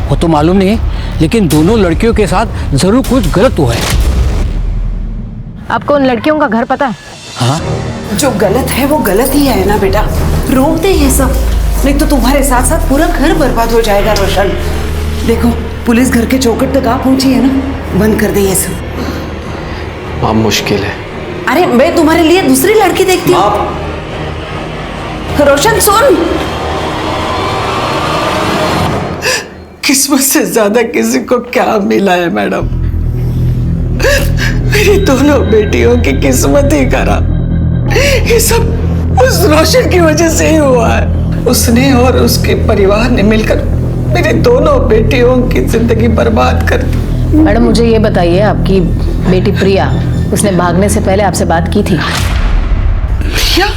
वो तो मालूम नहीं, लेकिन दोनों लड़कियों के साथ जरूर कुछ गलत हुआ है। आपको उन लड़कियों का घर पता है? हाँ, जो गलत है वो गलत ही है ना बेटा, रोक दे ये सब, नहीं तो तुम्हारे साथ साथ पूरा घर बर्बाद हो जाएगा। रोशन देखो, पुलिस घर के चौखट तक आ पहुंची है ना, बंद कर दे ये सब। माँ मुश्किल है। अरे मैं तुम्हारे लिए दूसरी लड़की देखती हूँ। रोशन सुन, किस्मत से ज्यादा किसी को क्या मिला है मैडम? मेरी दोनों बेटियों की किस्मत ही खराब। ये सब उस रोशन की वजह से ही हुआ है। उसने और उसके परिवार ने मिलकर मेरी दोनों बेटियों की जिंदगी बर्बाद कर दी। मैडम मुझे ये बताइए, आपकी बेटी प्रिया, उसने भागने से पहले आपसे बात की थी? प्रिया?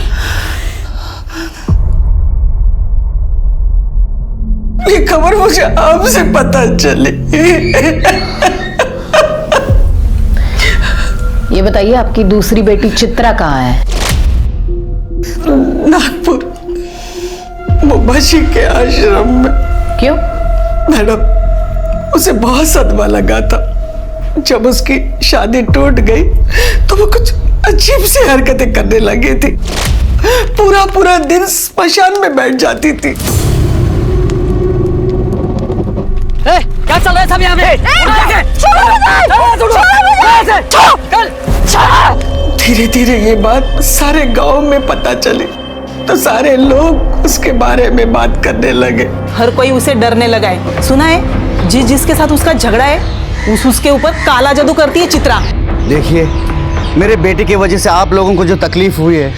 ये खबर मुझे आपसे पता चली। ये बताइए आपकी दूसरी बेटी चित्रा कहाँ है? नागपुर मुंबाशी के आश्रम में। क्यों? मैडम, उसे बहुत सदमा लगा था। जब उसकी शादी टूट गई तो वो कुछ अजीब सी हरकतें करने लगी थी। पूरा पूरा दिन स्मशान में बैठ जाती थी। क्या चल रहा है सब यहाँ पे? धीरे धीरे ये बात सारे गांव में पता चली तो सारे लोग उसके बारे में बात करने लगे। हर कोई उसे डरने लगा है। सुना है जिसके साथ उसका झगड़ा है उसके ऊपर काला जादू करती है चित्रा। देखिए, मेरे बेटे की वजह से आप लोगों को जो तकलीफ हुई है,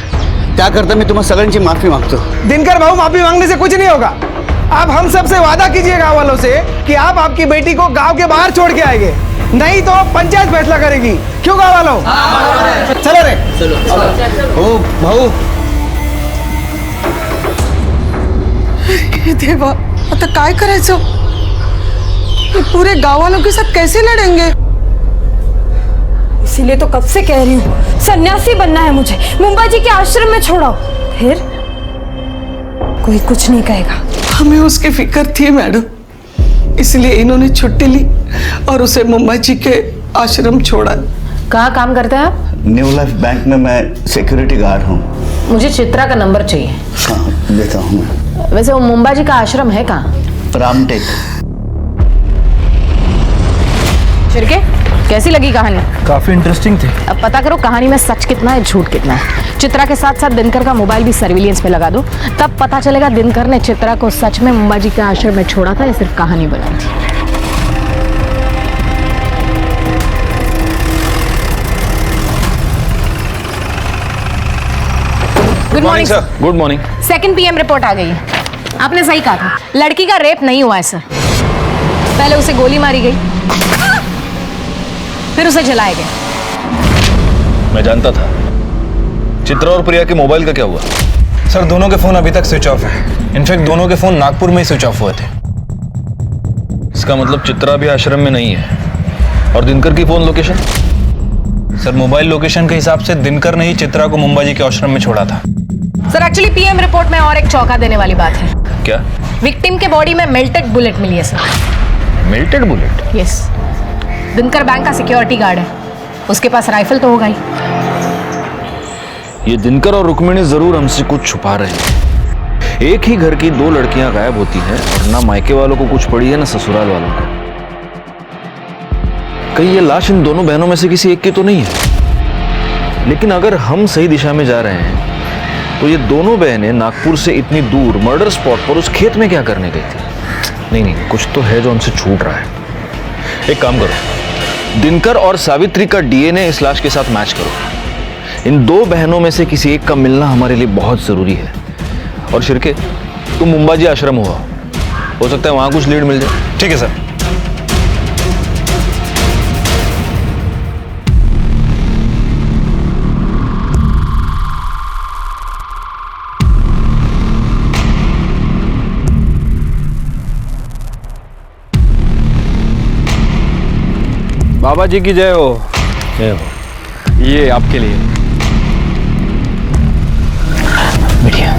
क्या करता मैं तुम्हें सगन माफी मांगता हूँ। दिनकर बाबू, माफी मांगने से कुछ नहीं होगा। आप हम सब से वादा कीजिए गांव वालों से कि आप आपकी बेटी को गांव के बाहर छोड़ के आएंगे, नहीं तो पंचायत फैसला करेगी। क्यों गांव वालों? चलो रे, चलो। ओ भाऊ, देवा, आता काय करायचं? पूरे गांव वालों के साथ कैसे लड़ेंगे? इसीलिए तो कब से कह रही हूँ, सन्यासी बनना है मुझे, मुंबा जी के आश्रम में छोड़ो, फिर कोई कुछ नहीं कहेगा। हमें उसकी फिक्र थी मैडम, इसलिए इन्होंने छुट्टी ली और उसे मुंबा जी के आश्रम छोड़ा। कहाँ काम करते हैं आप? न्यू लाइफ बैंक में मैं सिक्योरिटी गार्ड हूँ। मुझे चित्रा का नंबर चाहिए। हाँ, देता हूँ मैं। वैसे वो मुंबा जी का आश्रम है कहाँ? रामटेक। शिरके, कैसी लगी कहानी? काफी इंटरेस्टिंग थी। अब पता करो कहानी में सच कितना है, झूठ कितना है। चित्रा के साथ साथ दिनकर का मोबाइल भी सर्विलियंस पे लगा दो, तब पता चलेगा दिनकर ने चित्रा को सच में मुंबा जी के आश्रम में छोड़ा था या सिर्फ कहानी बनाई थी। Good morning sir. Good morning. 2 PM report आ गई है। आपने सही कहा था, लड़की का रेप नहीं हुआ है सर। पहले उसे गोली मारी गई, फिर उसे जलाया गया। मैं जानता था। चित्रा और प्रिया के मोबाइल का क्या हुआ? सर, दोनों के फोन अभी तक स्विच ऑफ है। इनफैक्ट दोनों के फोन नागपुर में ही स्विच ऑफ हुए थे। इसका मतलब चित्रा भी आश्रम में नहीं है। और दिनकर की phone location? Sir, mobile location के हिसाब से दिनकर ने ही चित्रा को मुंबा जी के आश्रम में छोड़ा था। सर एक्चुअली PM रिपोर्ट में और एक चौंका देने वाली बात है। क्या? विक्टिम के बॉडी में मेल्टेड बुलेट मिली है sir. Melted bullet? Yes. Dinkar bank का सिक्योरिटी गार्ड है, उसके पास राइफल तो होगा ही। ये दिनकर और रुक्मिणी जरूर हमसे कुछ छुपा रहे हैं। एक ही घर की 2 लड़कियां गायब होती हैं और ना मायके वालों को कुछ पड़ी है ना ससुराल वालों को। कहीं ये लाश इन दोनों बहनों में से किसी एक की तो नहीं है? लेकिन अगर हम सही दिशा में जा रहे हैं तो ये दोनों बहनें नागपुर से इतनी दूर मर्डर स्पॉट पर उस खेत में क्या करने गई थी? नहीं नहीं, कुछ तो है जो हमसे छूट रहा है। एक काम करो, दिनकर और सावित्री का डीएनए इस लाश के साथ मैच करो। इन दो बहनों में से किसी एक का मिलना हमारे लिए बहुत जरूरी है। और शिर्के, तुम मुंबाजी आश्रम हो सकता है वहां कुछ लीड मिल जाए। ठीक है सर। बाबा जी की जय हो। जय हो। ये आपके लिए। बढ़िया।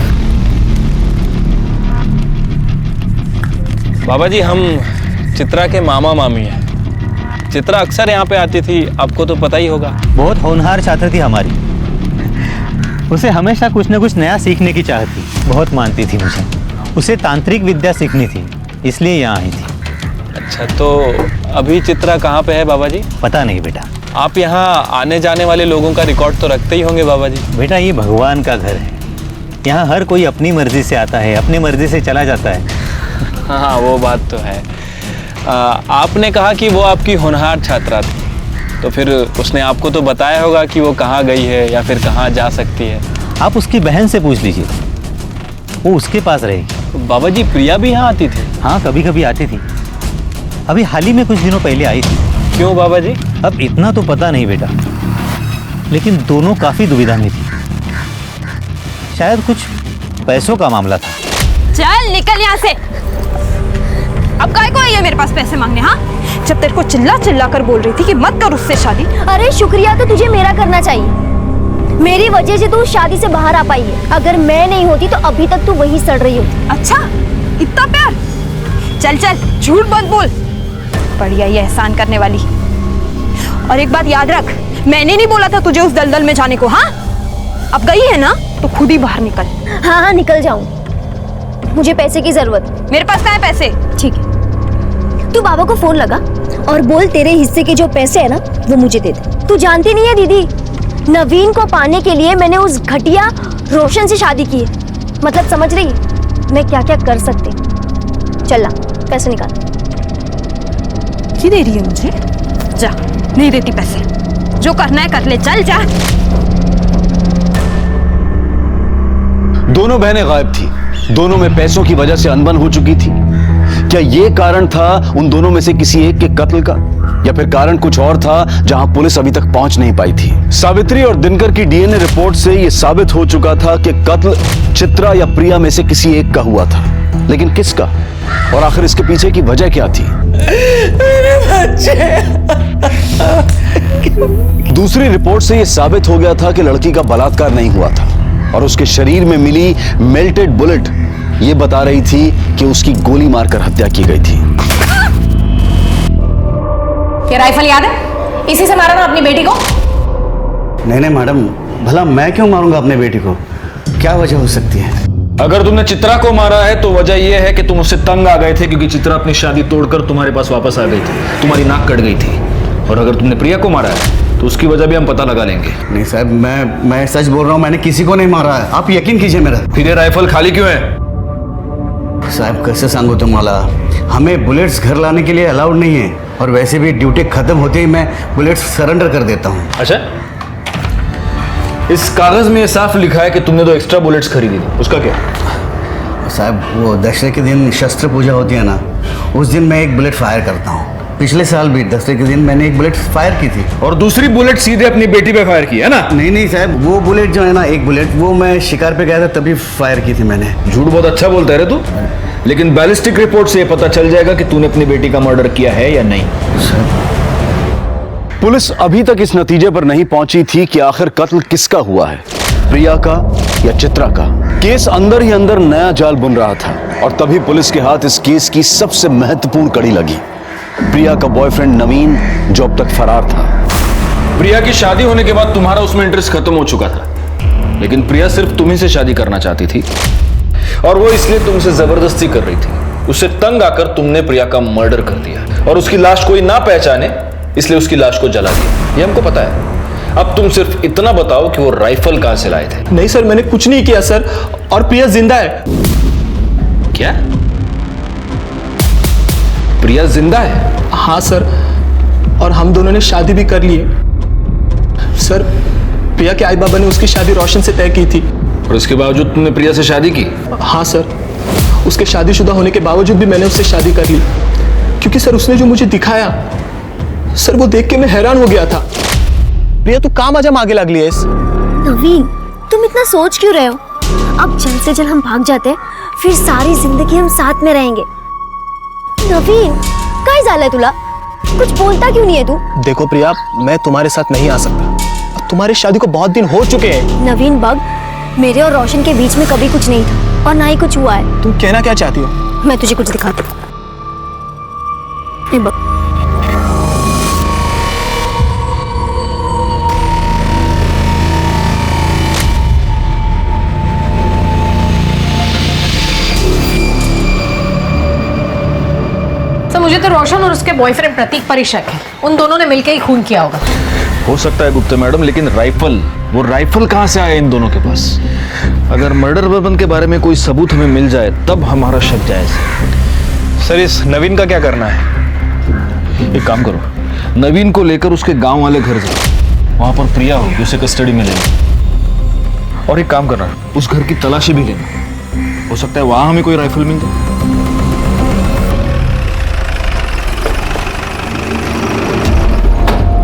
बाबा जी, हम चित्रा के मामा मामी हैं। चित्रा अक्सर यहाँ पे आती थी, आपको तो पता ही होगा। बहुत होनहार छात्र थी हमारी। उसे हमेशा कुछ न कुछ नया सीखने की चाहत थी। बहुत मानती थी मुझे। उसे तांत्रिक विद्या सीखनी थी, इसलिए यहाँ आई थी। अच्छा, तो अभी चित्रा कहाँ पे है बाबा जी? पता नहीं बेटा। आप यहाँ आने जाने वाले लोगों का रिकॉर्ड तो रखते ही होंगे बाबा जी। बेटा, ये भगवान का घर है। यहाँ हर कोई अपनी मर्जी से आता है, अपनी मर्जी से चला जाता है। हाँ, वो बात तो है। आपने कहा कि वो आपकी होनहार छात्रा थी, तो फिर उसने आपको तो बताया होगा कि वो कहाँ गई है या फिर कहाँ जा सकती है। आप उसकी बहन से पूछ लीजिए, वो उसके पास रहेगी। तो बाबा जी, प्रिया भी यहाँ आती थी? हाँ, कभी कभी आती थी। अभी हाल ही में कुछ दिनों पहले आई थी। क्यों बाबा जी? अब इतना तो पता नहीं बेटा, लेकिन दोनों काफी दुविधा में थी। शायद कुछ पैसों का मामला था। चल निकल यहाँ से। अब काय को आई है मेरे पास पैसे मांगने? हाँ, जब तेरे को चिल्ला चिल्ला कर बोल रही थी कि मत कर उससे शादी। अरे शुक्रिया तो तुझे मेरा करना चाहिए। मेरी वजह से तू शादी से बाहर आ पाई है। अगर मैं नहीं होती तो अभी तक तू वही सड़ रही होती। अच्छा, इतना प्यार? चल चल, झूठ मत बोल। बढ़िया ये एहसान करने वाली। और एक बात याद रख, मैंने नहीं बोला था तुझे उस दलदल में जाने को। हाँ, अब गई है ना तो खुद ही बाहर निकल। हाँ हाँ, निकल जाऊं। मुझे पैसे की जरूरत। मेरे पास कहाँ है पैसे? ठीक है, तू बाबा को फोन लगा और बोल तेरे हिस्से के जो पैसे है ना वो मुझे दे दे। तू जानती नहीं है दीदी, नवीन को पाने के लिए मैंने उस घटिया रोशन से शादी की है। मतलब समझ रही है मैं क्या क्या कर सकती। चल ला पैसे निकाल। की दे रही है मुझे? जा, नहीं देती पैसे। जो करना है कर ले, चल जा। दोनों बहनें गायब थी। दोनों में पैसों की वजह से अनबन हो चुकी थी। क्या ये कारण था उन दोनों में से किसी एक के कत्ल का, या फिर कारण कुछ और था जहां पुलिस अभी तक पहुंच नहीं पाई थी? सावित्री और दिनकर की डीएनए रिपोर्ट से यह साबित हो चुका था कि कत्ल चित्रा या प्रिया में से किसी एक का हुआ था, लेकिन किसका? और आखिर इसके पीछे की वजह क्या थी? मेरे बच्चे। दूसरी रिपोर्ट से यह साबित हो गया था कि लड़की का बलात्कार नहीं हुआ था, और उसके शरीर में मिली मेल्टेड बुलेट यह बता रही थी कि उसकी गोली मारकर हत्या की गई थी। क्या राइफल याद है? इसी से मारा ना अपनी बेटी को? नहीं नहीं मैडम, भला मैं क्यों मारूंगा अपने बेटी को? क्या वजह हो सकती है? अगर तुमने चित्रा को मारा है तो वजह यह है कि तुम उससे तंग आ गए थे, क्योंकि चित्रा अपनी शादी तोड़कर तुम्हारे पास वापस आ गई थी, तुम्हारी नाक कट गई थी। और अगर तुमने प्रिया को मारा है तो उसकी वजह भी हम पता लगा लेंगे। नहीं साहब, मैं सच बोल रहा हूँ, मैंने किसी को नहीं मारा है। आप यकीन कीजिए मेरा। फिर ये राइफल खाली क्यों है? साहब कैसे सांगू तुम्हाला, हमें बुलेट्स घर लाने के लिए अलाउड नहीं है, और वैसे भी ड्यूटी खत्म होते ही मैं बुलेट्स सरेंडर कर देता हूँ। अच्छा, इस कागज में साफ लिखा है कि तुमने 2 एक्स्ट्रा बुलेट्स खरीदी थी, उसका क्या? साहब वो दशहरे के दिन शस्त्र पूजा होती है ना, उस दिन मैं एक बुलेट फायर करता हूँ। पिछले साल भी दशहरे के दिन मैंने एक बुलेट फायर की थी। और दूसरी बुलेट सीधे अपनी बेटी पे फायर की है ना? नहीं नहीं साहब, वो बुलेट जो है ना, एक बुलेट वो मैं शिकार पे गया था तभी फायर की थी मैंने। झूठ बहुत अच्छा बोलता है रे तू, लेकिन बैलिस्टिक रिपोर्ट से ये पता चल जाएगा कि तूने अपनी बेटी का मर्डर किया है या नहीं। पुलिस अभी तक इस नतीजे पर नहीं पहुंची थी कि आखिर कत्ल किसका हुआ है, प्रिया का या चित्रा का। केस अंदर ही अंदर नया जाल बुन रहा था, और तभी पुलिस के हाथ इस केस की सबसे महत्वपूर्ण कड़ी लगी। प्रिया का बॉयफ्रेंड नवीन, जो अब तक फरार था। प्रिया की शादी होने के बाद तुम्हारा उसमें इंटरेस्ट खत्म हो चुका था, लेकिन प्रिया सिर्फ तुम्ही से शादी करना चाहती थी, और वो इसलिए तुमसे जबरदस्ती कर रही थी। उससे तंग आकर तुमने प्रिया का मर्डर कर दिया, और उसकी लाश कोई ना पहचाने इसलिए उसकी लाश को जला दिया। ये हमको पता है। अब तुम सिर्फ इतना बताओ कि वो राइफल कहां से लाए थे। नहीं सर, मैंने कुछ नहीं किया सर, और प्रिया जिंदा है। क्या? प्रिया जिंदा है? हाँ सर, और हम दोनों ने शादी भी कर ली है। सर, प्रिया के आई बाबा ने उसकी शादी रोशन से तय की थी। और इसके बावजूद तुमने प्रिया से शादी की? हाँ सर, उसके शादीशुदा होने के बावजूद भी मैंने उससे शादी कर ली, क्योंकि सर उसने जो मुझे दिखाया सर, वो देख के मैं हैरान हो गया था। प्रिया तू काम आजा आगे लग लिया। नवीन, तुम इतना सोच क्यों रहे हो? अब जल्द से जल्द हम भाग जाते हैं, फिर सारी जिंदगी हम साथ में रहेंगे। नवीन, काय झालंय तुला? कुछ बोलता क्यों नहीं है तू? देखो प्रिया, मैं तुम्हारे साथ नहीं आ सकता। तुम्हारी शादी को बहुत दिन हो चुके हैं। नवीन बग, मेरे और रोशन के बीच में कभी कुछ नहीं था और ना ही कुछ हुआ है। तुम कहना क्या चाहती हो? मैं तुझे कुछ दिखाती हूँ। ये बग। मुझे तो रोशन और उसके बॉयफ्रेंड प्रतीक पर ही शक है। उन दोनों ने मिलकर ही खून किया होगा। हो सकता है गुप्ता मैडम, लेकिन वो राइफल कहां से आया इन दोनों के पास? अगर मर्डर वेपन के बारे में कोई सबूत हमें मिल जाए तब हमारा शक जायज है। सर, इस नवीन का क्या करना है? एक काम करो, नवीन को लेकर उसके गांव वाले घर जाओ, वहां पर प्रिया होगी, उसे कस्टडी में लेना। और एक काम करना, उस घर की तलाशी भी लेना, हो सकता है वहां हमें कोई राइफल मिल जाए।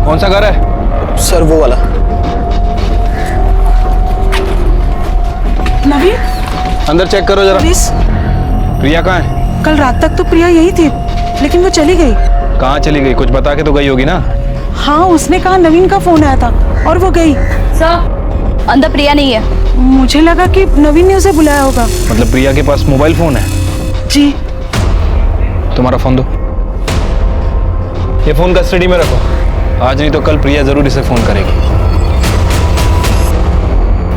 कौन सा घर है? सर वो वाला। नवीन, अंदर चेक करो जरा। प्लीज। प्रिया कहाँ है? कल रात तक तो प्रिया यही थी, लेकिन वो चली गई। कहाँ चली गई? कुछ बता के तो गई होगी ना? हाँ, उसने कहा नवीन का फोन आया था और वो गई। सर, अंदर प्रिया नहीं है। मुझे लगा कि नवीन ने उसे बुलाया होगा। मतलब प्रिया के पास मोबाइल फोन है? जी। तुम्हारा फोन दो। ये फोन कस्टडी में रखो, आज नहीं तो कल प्रिया जरूर इसे फोन करेगी।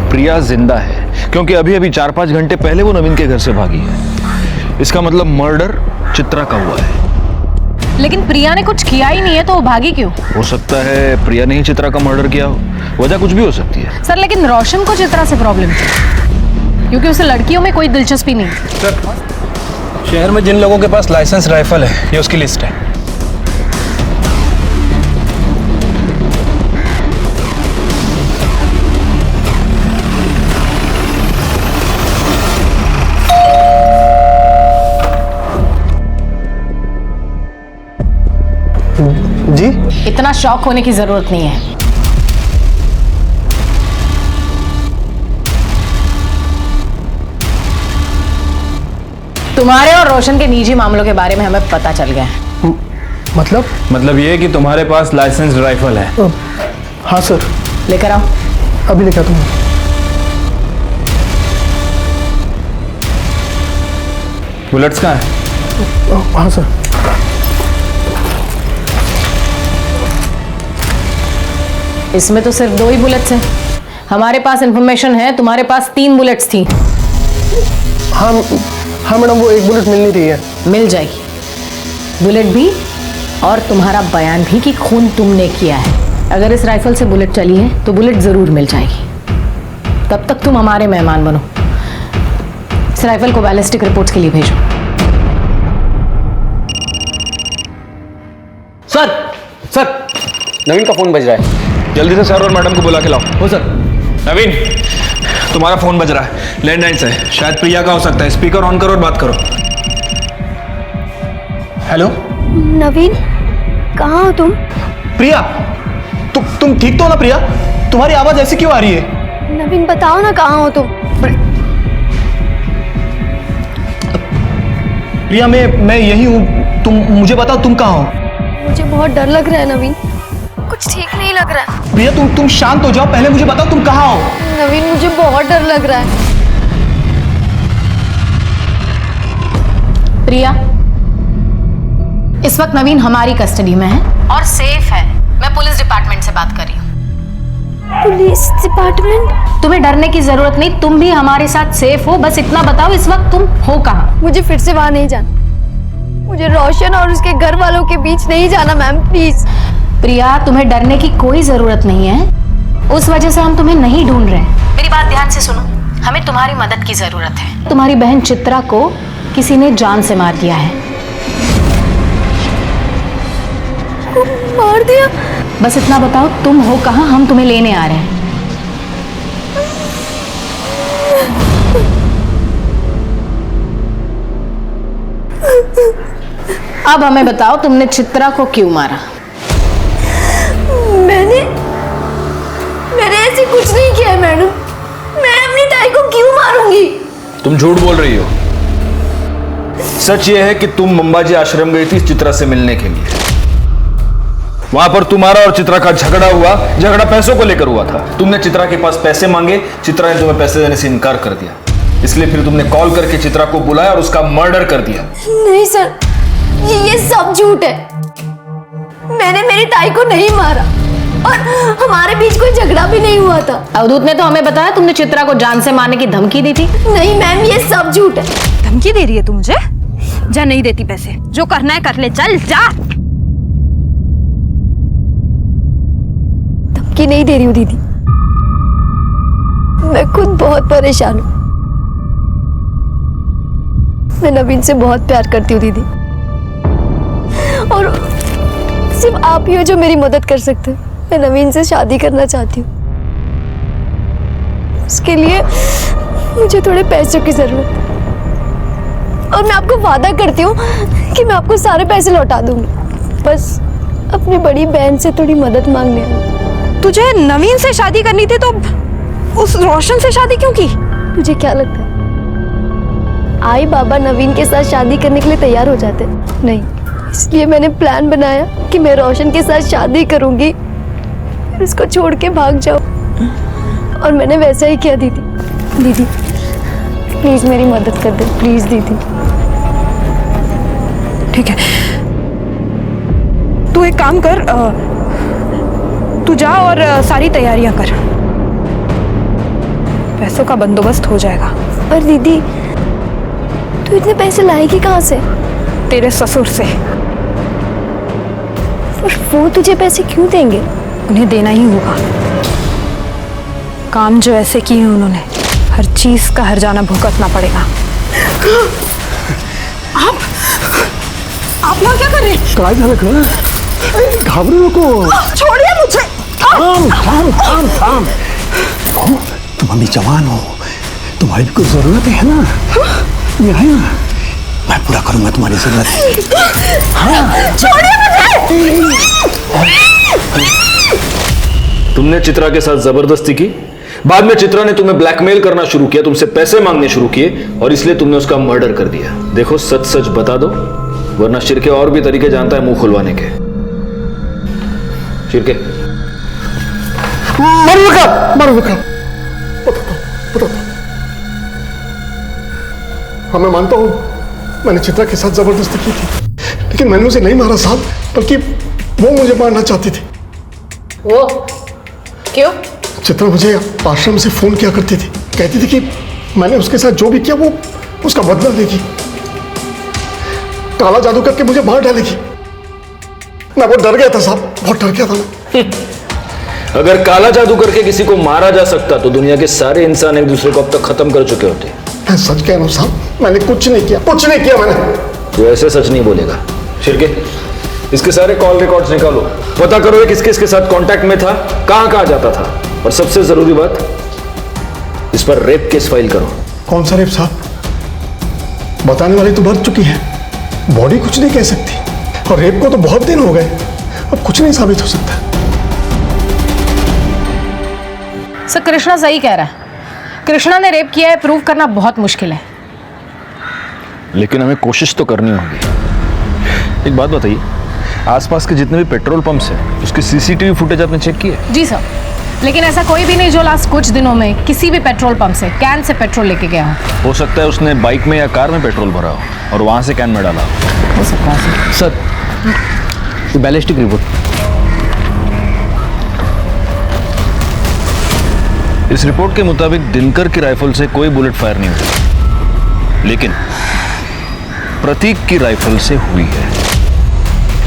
प्रिया जिंदा है क्योंकि अभी अभी 4-5 घंटे पहले वो नवीन के घर से भागी है। इसका मतलब मर्डर चित्रा का हुआ है। लेकिन प्रिया ने कुछ किया ही नहीं है, तो वो भागी क्यों? हो सकता है प्रिया ने ही चित्रा का मर्डर किया हो, वजह कुछ भी हो सकती है। सर, लेकिन रोशन को चित्रा से प्रॉब्लम थी, क्योंकि उसे लड़कियों में कोई दिलचस्पी नहीं। सर, शहर में जिन लोगों के पास लाइसेंस राइफल है, ये उसकी लिस्ट है। जी? इतना शॉक होने की जरूरत नहीं है। तुम्हारे और रोशन के निजी मामलों के बारे में हमें पता चल गया है। मतलब ये कि तुम्हारे पास लाइसेंस राइफल है? हाँ सर। लेकर आओ। अभी लेकर आता हूँ। बुलेट्स कहाँ है? हाँ सर। इसमें तो सिर्फ 2 ही बुलेट्स हैं। हमारे पास इंफॉर्मेशन है तुम्हारे पास 3 बुलेट्स थी। हाँ मैडम, वो 1 बुलेट मिल नहीं रही है। मिल जाएगी बुलेट भी, और तुम्हारा बयान भी कि खून तुमने किया है। अगर इस राइफल से बुलेट चली है तो बुलेट जरूर मिल जाएगी। तब तक तुम हमारे मेहमान बनो। इस राइफल को बैलिस्टिक रिपोर्ट्स के लिए भेजो। सर, नवीन का फोन बज रहा है, जल्दी से सर और मैडम को बुला के लाओ। हो सर। नवीन, तुम्हारा फोन बज रहा है, लैंडलाइन से, शायद प्रिया का हो सकता है। स्पीकर ऑन करो और बात करो। हेलो नवीन, कहाँ हो तुम? प्रिया, तुम ठीक तो हो ना? प्रिया, तुम्हारी आवाज ऐसी क्यों आ रही है? नवीन बताओ ना, कहाँ हो तुम? प्रिया, मैं यही हूँ। तुम मुझे बताओ, तुम कहाँ हो? मुझे बहुत डर लग रहा है नवीन, कुछ ठीक नहीं लग रहा है। प्रिया, तुम शांत हो जाओ, पहले मुझे बताओ तुम कहाँ हो? नवीन, मुझे बहुत डर लग रहा है। प्रिया, इस वक्त नवीन हमारी कस्टडी में है और सेफ है। मैं पुलिस डिपार्टमेंट से बात कर रही हूँ। Police department? तुम्हें डरने की जरूरत नहीं, तुम भी हमारे साथ सेफ हो। बस इतना बताओ, इस वक्त तुम हो कहाँ? मुझे फिर से वहां नहीं जाना। मुझे रोशन और उसके घर वालों के बीच नहीं जाना मैम, प्लीज। प्रिया, तुम्हें डरने की कोई जरूरत नहीं है। उस वजह से हम तुम्हें नहीं ढूंढ रहे हैं। मेरी बात ध्यान से सुनो, हमें तुम्हारी मदद की जरूरत है। तुम्हारी बहन चित्रा को किसी ने जान से मार दिया है। मार दिया? बस इतना बताओ तुम हो कहाँ, हम तुम्हें लेने आ रहे हैं। अब हमें बताओ तुमने चित्रा को क्यों मारा? मैंने ऐसे कुछ नहीं किया है मैडम। मैं अपनी ताई को क्यों मारूंगी? तुम झूठ बोल रही हो। सच यह है कि तुम मंबाजी आश्रम गई थी चित्रा से मिलने के लिए। वहां पर तुम्हारा और चित्रा का झगड़ा हुआ। झगड़ा पैसों को लेकर हुआ था। तुमने चित्रा के पास पैसे मांगे, चित्रा ने तुम्हें पैसे देने से इनकार कर दिया। इसलिए फिर तुमने कॉल करके चित्रा को बुलाया और उसका मर्डर कर दिया। नहीं सर, ये सब झूठ है। मैंने मेरी ताई को नहीं मारा और हमारे बीच कोई झगड़ा भी नहीं हुआ था। अवधूत ने तो हमें बताया तुमने चित्रा को जान से मारने की धमकी दी थी। नहीं मैम, ये सब झूठ है। धमकी दे रही है तू मुझे? जा, नहीं देती पैसे, जो करना है कर ले, चल जा। धमकी नहीं दे रही हूँ दीदी, मैं खुद बहुत परेशान हूँ। मैं नवीन से बहुत प्यार करती हूँ दीदी, और सिर्फ आप ही हो जो मेरी मदद कर सकते हो। मैं नवीन से शादी करना चाहती हूँ। उसके लिए मुझे थोड़े पैसों की जरूरत है, और मैं आपको वादा करती हूँ कि मैं आपको सारे पैसे लौटा दूंगी। बस अपनी बड़ी बहन से थोड़ी मदद मांगने आई। तुझे नवीन से शादी करनी थी तो उस रोशन से शादी क्यों की? तुझे क्या लगता है आई बाबा नवीन के साथ शादी करने के लिए तैयार हो जाते? नहीं, इसलिए मैंने प्लान बनाया कि मैं रोशन के साथ शादी करूंगी, फिर उसको छोड़ के भाग जाऊं। और मैंने वैसा ही किया दीदी। दीदी प्लीज मेरी मदद कर दे, प्लीज दीदी। ठीक है, तू एक काम कर, तू जा और सारी तैयारियां कर, पैसों का बंदोबस्त हो जाएगा। पर दीदी तू इतने पैसे लाएगी कहाँ से? तेरे ससुर से। और वो तुझे पैसे क्यों देंगे? उन्हें देना ही होगा। काम जो ऐसे किए हैं उन्होंने, हर चीज का हर्जाना भुगतना पड़ेगा। आप यहाँ क्या कर रहे हैं? काय झालं का? घाबरू नको। छोड़िए मुझे। थाम थाम थाम थाम। तुम अभी जवान हो, तुम्हारी भी कुछ जरूरत है ना? मैं है ना, मैं पूरा करूंगा तुम्हारी जरूरत। हाँ। छोड़िए मुझे। तुमने चित्रा के साथ जबरदस्ती की, बाद में चित्रा ने तुम्हें ब्लैकमेल करना शुरू किया, तुमसे पैसे मांगने शुरू किए, और इसलिए तुमने उसका मर्डर कर दिया। देखो सच सच बता दो, वरना शिरके और भी तरीके जानता है मुंह खुलवाने के। शिरके मर विक्रम, बता। हाँ मैं मानता हूँ मैंने चित्रा के साथ जबरदस्ती की थी, लेकिन मैंने उसे नहीं मारा साहब, बल्कि वो मुझे मारना चाहती थी। वो क्यों? चित्रा मुझे आश्रम से फोन किया करती थी, कहती थी कि मैंने उसके साथ जो भी किया वो उसका बदला लेगी, काला जादू करके मुझे मार डालेगी। मैं बहुत डर गया था साहब, बहुत डर गया था मैं। अगर काला जादू करके किसी को मारा जा सकता तो दुनिया के सारे इंसान एक दूसरे को अब तक खत्म कर चुके होते। मैं सच कह रहा हूँ साहब, मैंने कुछ नहीं किया मैंने। तू ऐसे सच नहीं बोलेगा। शिरके इसके सारे कॉल रिकॉर्ड्स निकालो, पता करो ये किसके इसके साथ कांटेक्ट में था, कहां जाता था, और सबसे जरूरी बात, इस पर रेप केस फाइल करो। कौन सा रेप साहब? बताने वाली तो मर चुकी है, बॉडी कुछ नहीं कह सकती, और रेप को तो बहुत दिन हो गए, अब कुछ नहीं साबित हो सकता। सर कृष्णा सही कह रहा है, कृष्णा ने रेप किया है प्रूव करना बहुत मुश्किल है। लेकिन हमें कोशिश तो करनी होगी। एक बात बताइए, आसपास के जितने भी पेट्रोल पंप्स हैं उसके सीसीटीवी फुटेज आपने चेक किए? जी सर, लेकिन ऐसा कोई भी नहीं जो लास्ट कुछ दिनों में किसी भी पेट्रोल पंप से कैन से पेट्रोल लेके गया हो सकता है उसने बाइक में या कार में पेट्रोल भरा हो और वहां से कैन में डाला हो सकता है सर। Ballistic report. इस रिपोर्ट के मुताबिक दिनकर की राइफल से कोई बुलेट फायर नहीं हुई, लेकिन प्रतीक की राइफल से हुई है।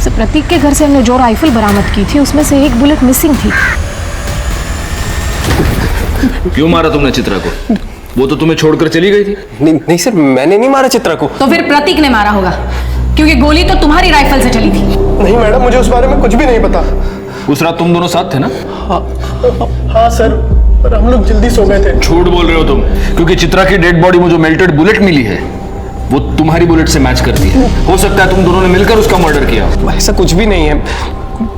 सर प्रतीक के घर से हमने जो राइफल बरामद की थी उसमें से एक बुलेट मिसिंग थी। क्यों मारा तुमने चित्रा को? वो तो तुम्हें छोड़कर चली गई थी। नहीं सर, मैंने नहीं मारा चित्रा को। तो फिर प्रतीक ने मारा होगा, क्योंकि गोली तो तुम्हारी राइफल से चली थी। नहीं मैडम, मुझे उस बारे में कुछ भी नहीं पता। उस रात तुम दोनों साथ थे ना? हाँ सर, पर हम लोग जल्दी सो गए थे। झूठ बोल रहे हो तुम, क्योंकि चित्रा की डेड बॉडी में जो मेल्टेड बुलेट मिली है वो तुम्हारी बुलेट से मैच करती है। हो सकता है तुम दोनों ने मिलकर उसका मर्डर किया। ऐसा कुछ भी नहीं है,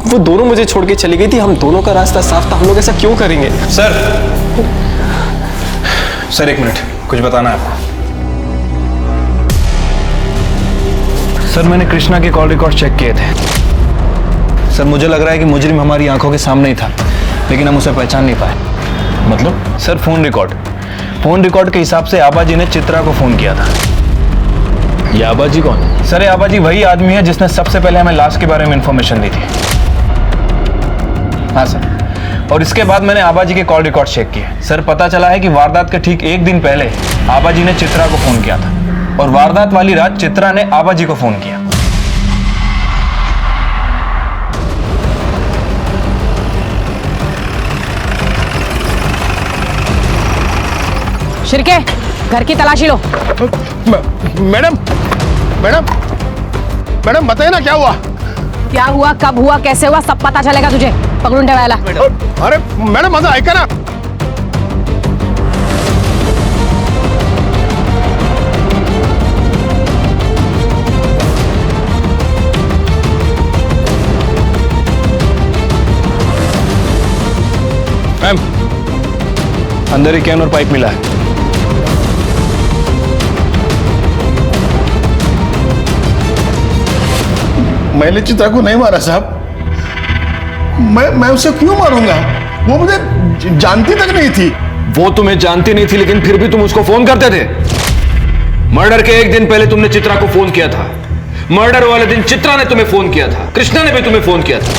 वो दोनों मुझे छोड़ के चली गई थी। हम दोनों का रास्ता साफ था, हम लोग ऐसा क्यों करेंगे? सर एक मिनट, कुछ बताना है आपको। सर मैंने कृष्णा के कॉल रिकॉर्ड चेक किए थे। सर मुझे लग रहा है कि मुजरिम हमारी आंखों के सामने ही था, लेकिन हम उसे पहचान नहीं पाए। मतलब? सर फोन रिकॉर्ड के हिसाब से आबाजी ने चित्रा को फोन किया था। ये आबाजी कौन? सर आबाजी वही आदमी है जिसने सबसे पहले हमें लाश के बारे में इंफॉर्मेशन दी थी। हाँ सर, और इसके बाद मैंने आबाजी के कॉल रिकॉर्ड चेक किए। सर पता चला है कि वारदात के ठीक एक दिन पहले आबाजी ने चित्रा को फोन किया था, और वारदात वाली रात चित्रा ने आबाजी को फोन किया। शिर्के, घर की तलाशी लो। मैडम मैडम मैडम बताइए ना क्या हुआ? क्या हुआ, कब हुआ, कैसे हुआ, सब पता चलेगा तुझे। पकड़ून ठेवायला। अरे मैडम माझं ऐका ना। मैम, अंदर एक कैन और पाइप मिला है। मैंने चित्रा को नहीं मारा साहब। मैं उसे क्यों मारूंगा? वो मुझे जानती तक नहीं थी। वो तुम्हें जानती नहीं थी, लेकिन फिर भी तुम उसको फोन करते थे। मर्डर के एक दिन पहले तुमने चित्रा को फोन किया था। मर्डर वाले दिन चित्रा ने तुम्हें फोन किया था, कृष्णा ने भी तुम्हें फोन किया था।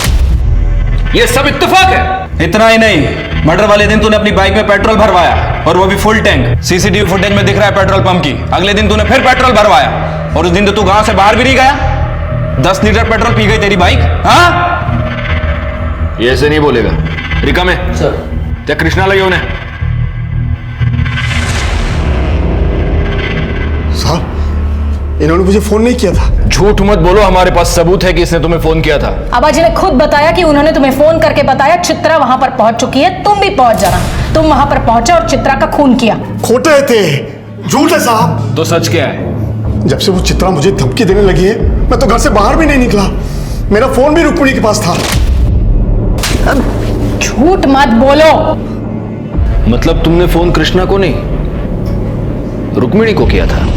ये सब इत्तेफाक है। इतना ही नहीं, मर्डर वाले दिन तूने अपनी बाइक में पेट्रोल भरवाया, और वो भी फुल टैंक। सीसीटीवी फुटेज में दिख रहा है पेट्रोल पंप की। अगले दिन तूने फिर पेट्रोल भरवाया, और उस दिन तो तू गांव से बाहर भी नहीं गया। 10 लीटर पेट्रोल पी गई तेरी बाइक। हाँ, ये ऐसे नहीं बोलेगा। रिका में सर, क्या कृष्णा लगे उन्हें? साहब, इन्होंने मुझे फोन नहीं किया था। झूठ मत बोलो, हमारे पास सबूत है कि इसने तुम्हें फोन किया था। आबाजी ने खुद बताया कि उन्होंने तुम्हें फोन करके बताया चित्रा वहां पर पहुंच चुकी है, तुम भी पहुंच जाना। तुम वहां पर पहुंचे और चित्रा का खून किया। खोटे थे, झूठ है साहब। तो सच क्या है? जब से वो चित्रा मुझे धमकी देने लगी है, मैं तो घर से बाहर भी नहीं निकला। मेरा फोन भी रुक्मिणी के पास था। झूठ मत बोलो। मतलब तुमने फोन कृष्णा को नहीं, रुक्मिणी को किया था?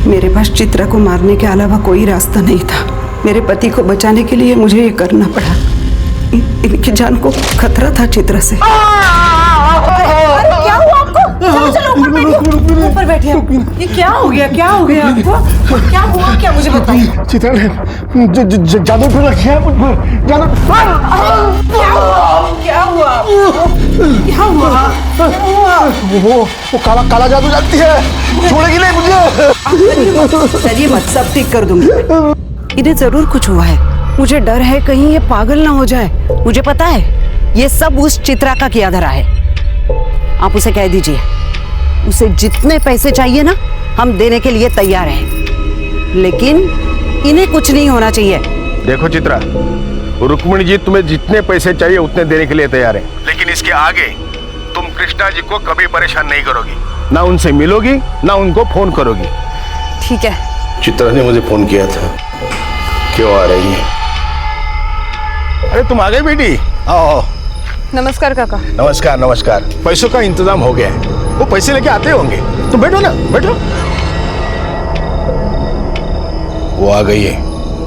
मेरे पास चित्रा को मारने के अलावा कोई रास्ता नहीं था। मेरे पति को बचाने के लिए मुझे ये करना पड़ा। इनकी जान को खतरा था चित्रा से। अरे क्या हुआ आपको? चलो चलो ऊपर बैठिए, ऊपर बैठिए। ये क्या हो गया, क्या हो गया आपको? क्या हुआ, क्या मुझे बताइए। चित्रा ने जादू कर रखा है मुझ पर। जादू। क्या हुआ? क्या हुआ? वो काला जादू जानती है, छोड़ेगी नहीं मुझे। चलिए मत, सब ठीक कर दूंगी। इन्हें जरूर कुछ हुआ है। मुझे डर है कहीं ये पागल ना हो जाए। मुझे पता है ये सब उस चित्रा का किया धरा है। आप उसे कह दीजिए, उसे जितने पैसे चाहिए ना, हम देने के लिए तैयार हैं, लेकिन इन्हें कुछ नहीं होना चाहिए। देखो चित्रा, रुक्मिणी जी तुम्हें जितने पैसे चाहिए उतने देने के लिए तैयार है, लेकिन इसके आगे तुम कृष्णा जी को कभी परेशान नहीं करोगी, ना उनसे मिलोगी, ना उनको फोन करोगी। ठीक है। चित्रा ने मुझे फोन किया था। क्यों आ रही है? अरे तुम आ गई बेटी, आओ। नमस्कार काका। नमस्कार नमस्कार। पैसों का इंतजाम हो गया है, वो पैसे लेके आते होंगे। तुम बैठो ना, बैठो। वो आ गई है,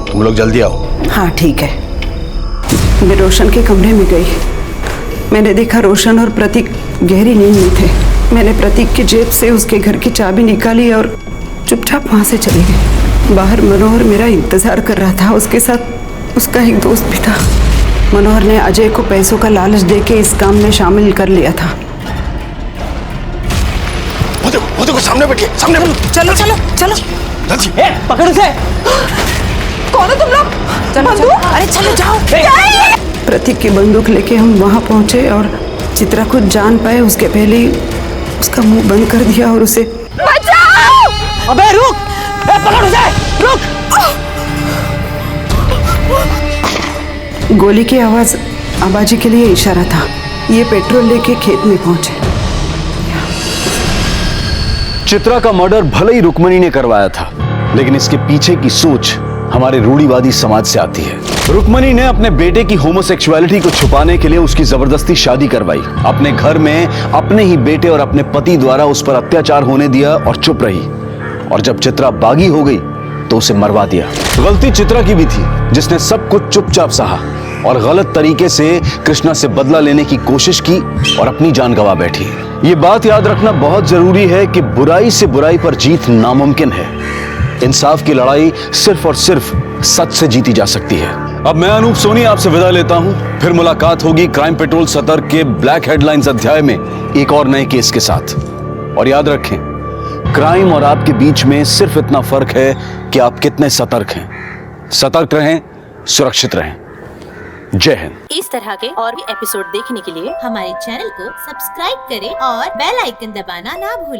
तुम लोग जल्दी आओ। हाँ ठीक है। मैं रोशन के कमरे में गई। मैंने देखा रोशन और प्रतीक गहरी नींद में थे। मैंने प्रतीक की जेब से उसके घर की चाबी निकाली और चुपचाप वहां से चली गई। बाहर मनोहर मेरा इंतजार कर रहा था। उसके साथ उसका एक दोस्त भी था। मनोहर ने अजय को पैसों का लालच देके इस काम में शामिल कर लिया था। वो देखो सामने बैठिए, सामने बैठो। चलो चलो चलो। पकड़ उसे। कौन हो तुम लोग? चलो, अरे चलो जाओ। प्रतीक की बंदूक लेके हम वहां पहुंचे और चित्रा खुद जान पाए उसके पहले ही उसका मुंह बंद कर दिया और उसे बचाओ! अबे रुक! पकड़ उसे! रुक! गोली की आवाज आबाजी के लिए इशारा था। ये पेट्रोल लेके खेत में पहुंचे। चित्रा का मर्डर भले ही रुक्मणी ने करवाया था, लेकिन इसके पीछे की सोच हमारे रूढ़िवादी समाज से आती है। रुक्मणी ने अपने बेटे की होमोसेक्सुअलिटी को छुपाने के लिए उसकी जबरदस्ती शादी करवाई, अपने घर में अपने ही बेटे और अपने पति द्वारा उस पर अत्याचार होने दिया और चुप रही। और जब चित्रा बागी हो गई तो उसे मरवा दिया। गलती चित्रा की भी थी, जिसने सब कुछ चुपचाप सहा और गलत तरीके से कृष्णा से बदला लेने की कोशिश की और अपनी जान गंवा बैठी। ये बात याद रखना बहुत जरूरी है कि बुराई से बुराई पर जीत नामुमकिन है। इंसाफ की लड़ाई सिर्फ और सिर्फ सच से जीती जा सकती है। अब मैं अनूप सोनी आपसे विदा लेता हूं। फिर मुलाकात होगी क्राइम पेट्रोल सतर्क के ब्लैक हेडलाइंस अध्याय में एक और नए केस के साथ। और याद रखें, क्राइम और आपके बीच में सिर्फ इतना फर्क है कि आप कितने सतर्क हैं। सतर्क रहें, सुरक्षित रहें। जय हिंद। इस तरह के और भी एपिसोड देखने के लिए हमारे चैनल को सब्सक्राइब करें और बेल आइकन दबाना ना भूलें।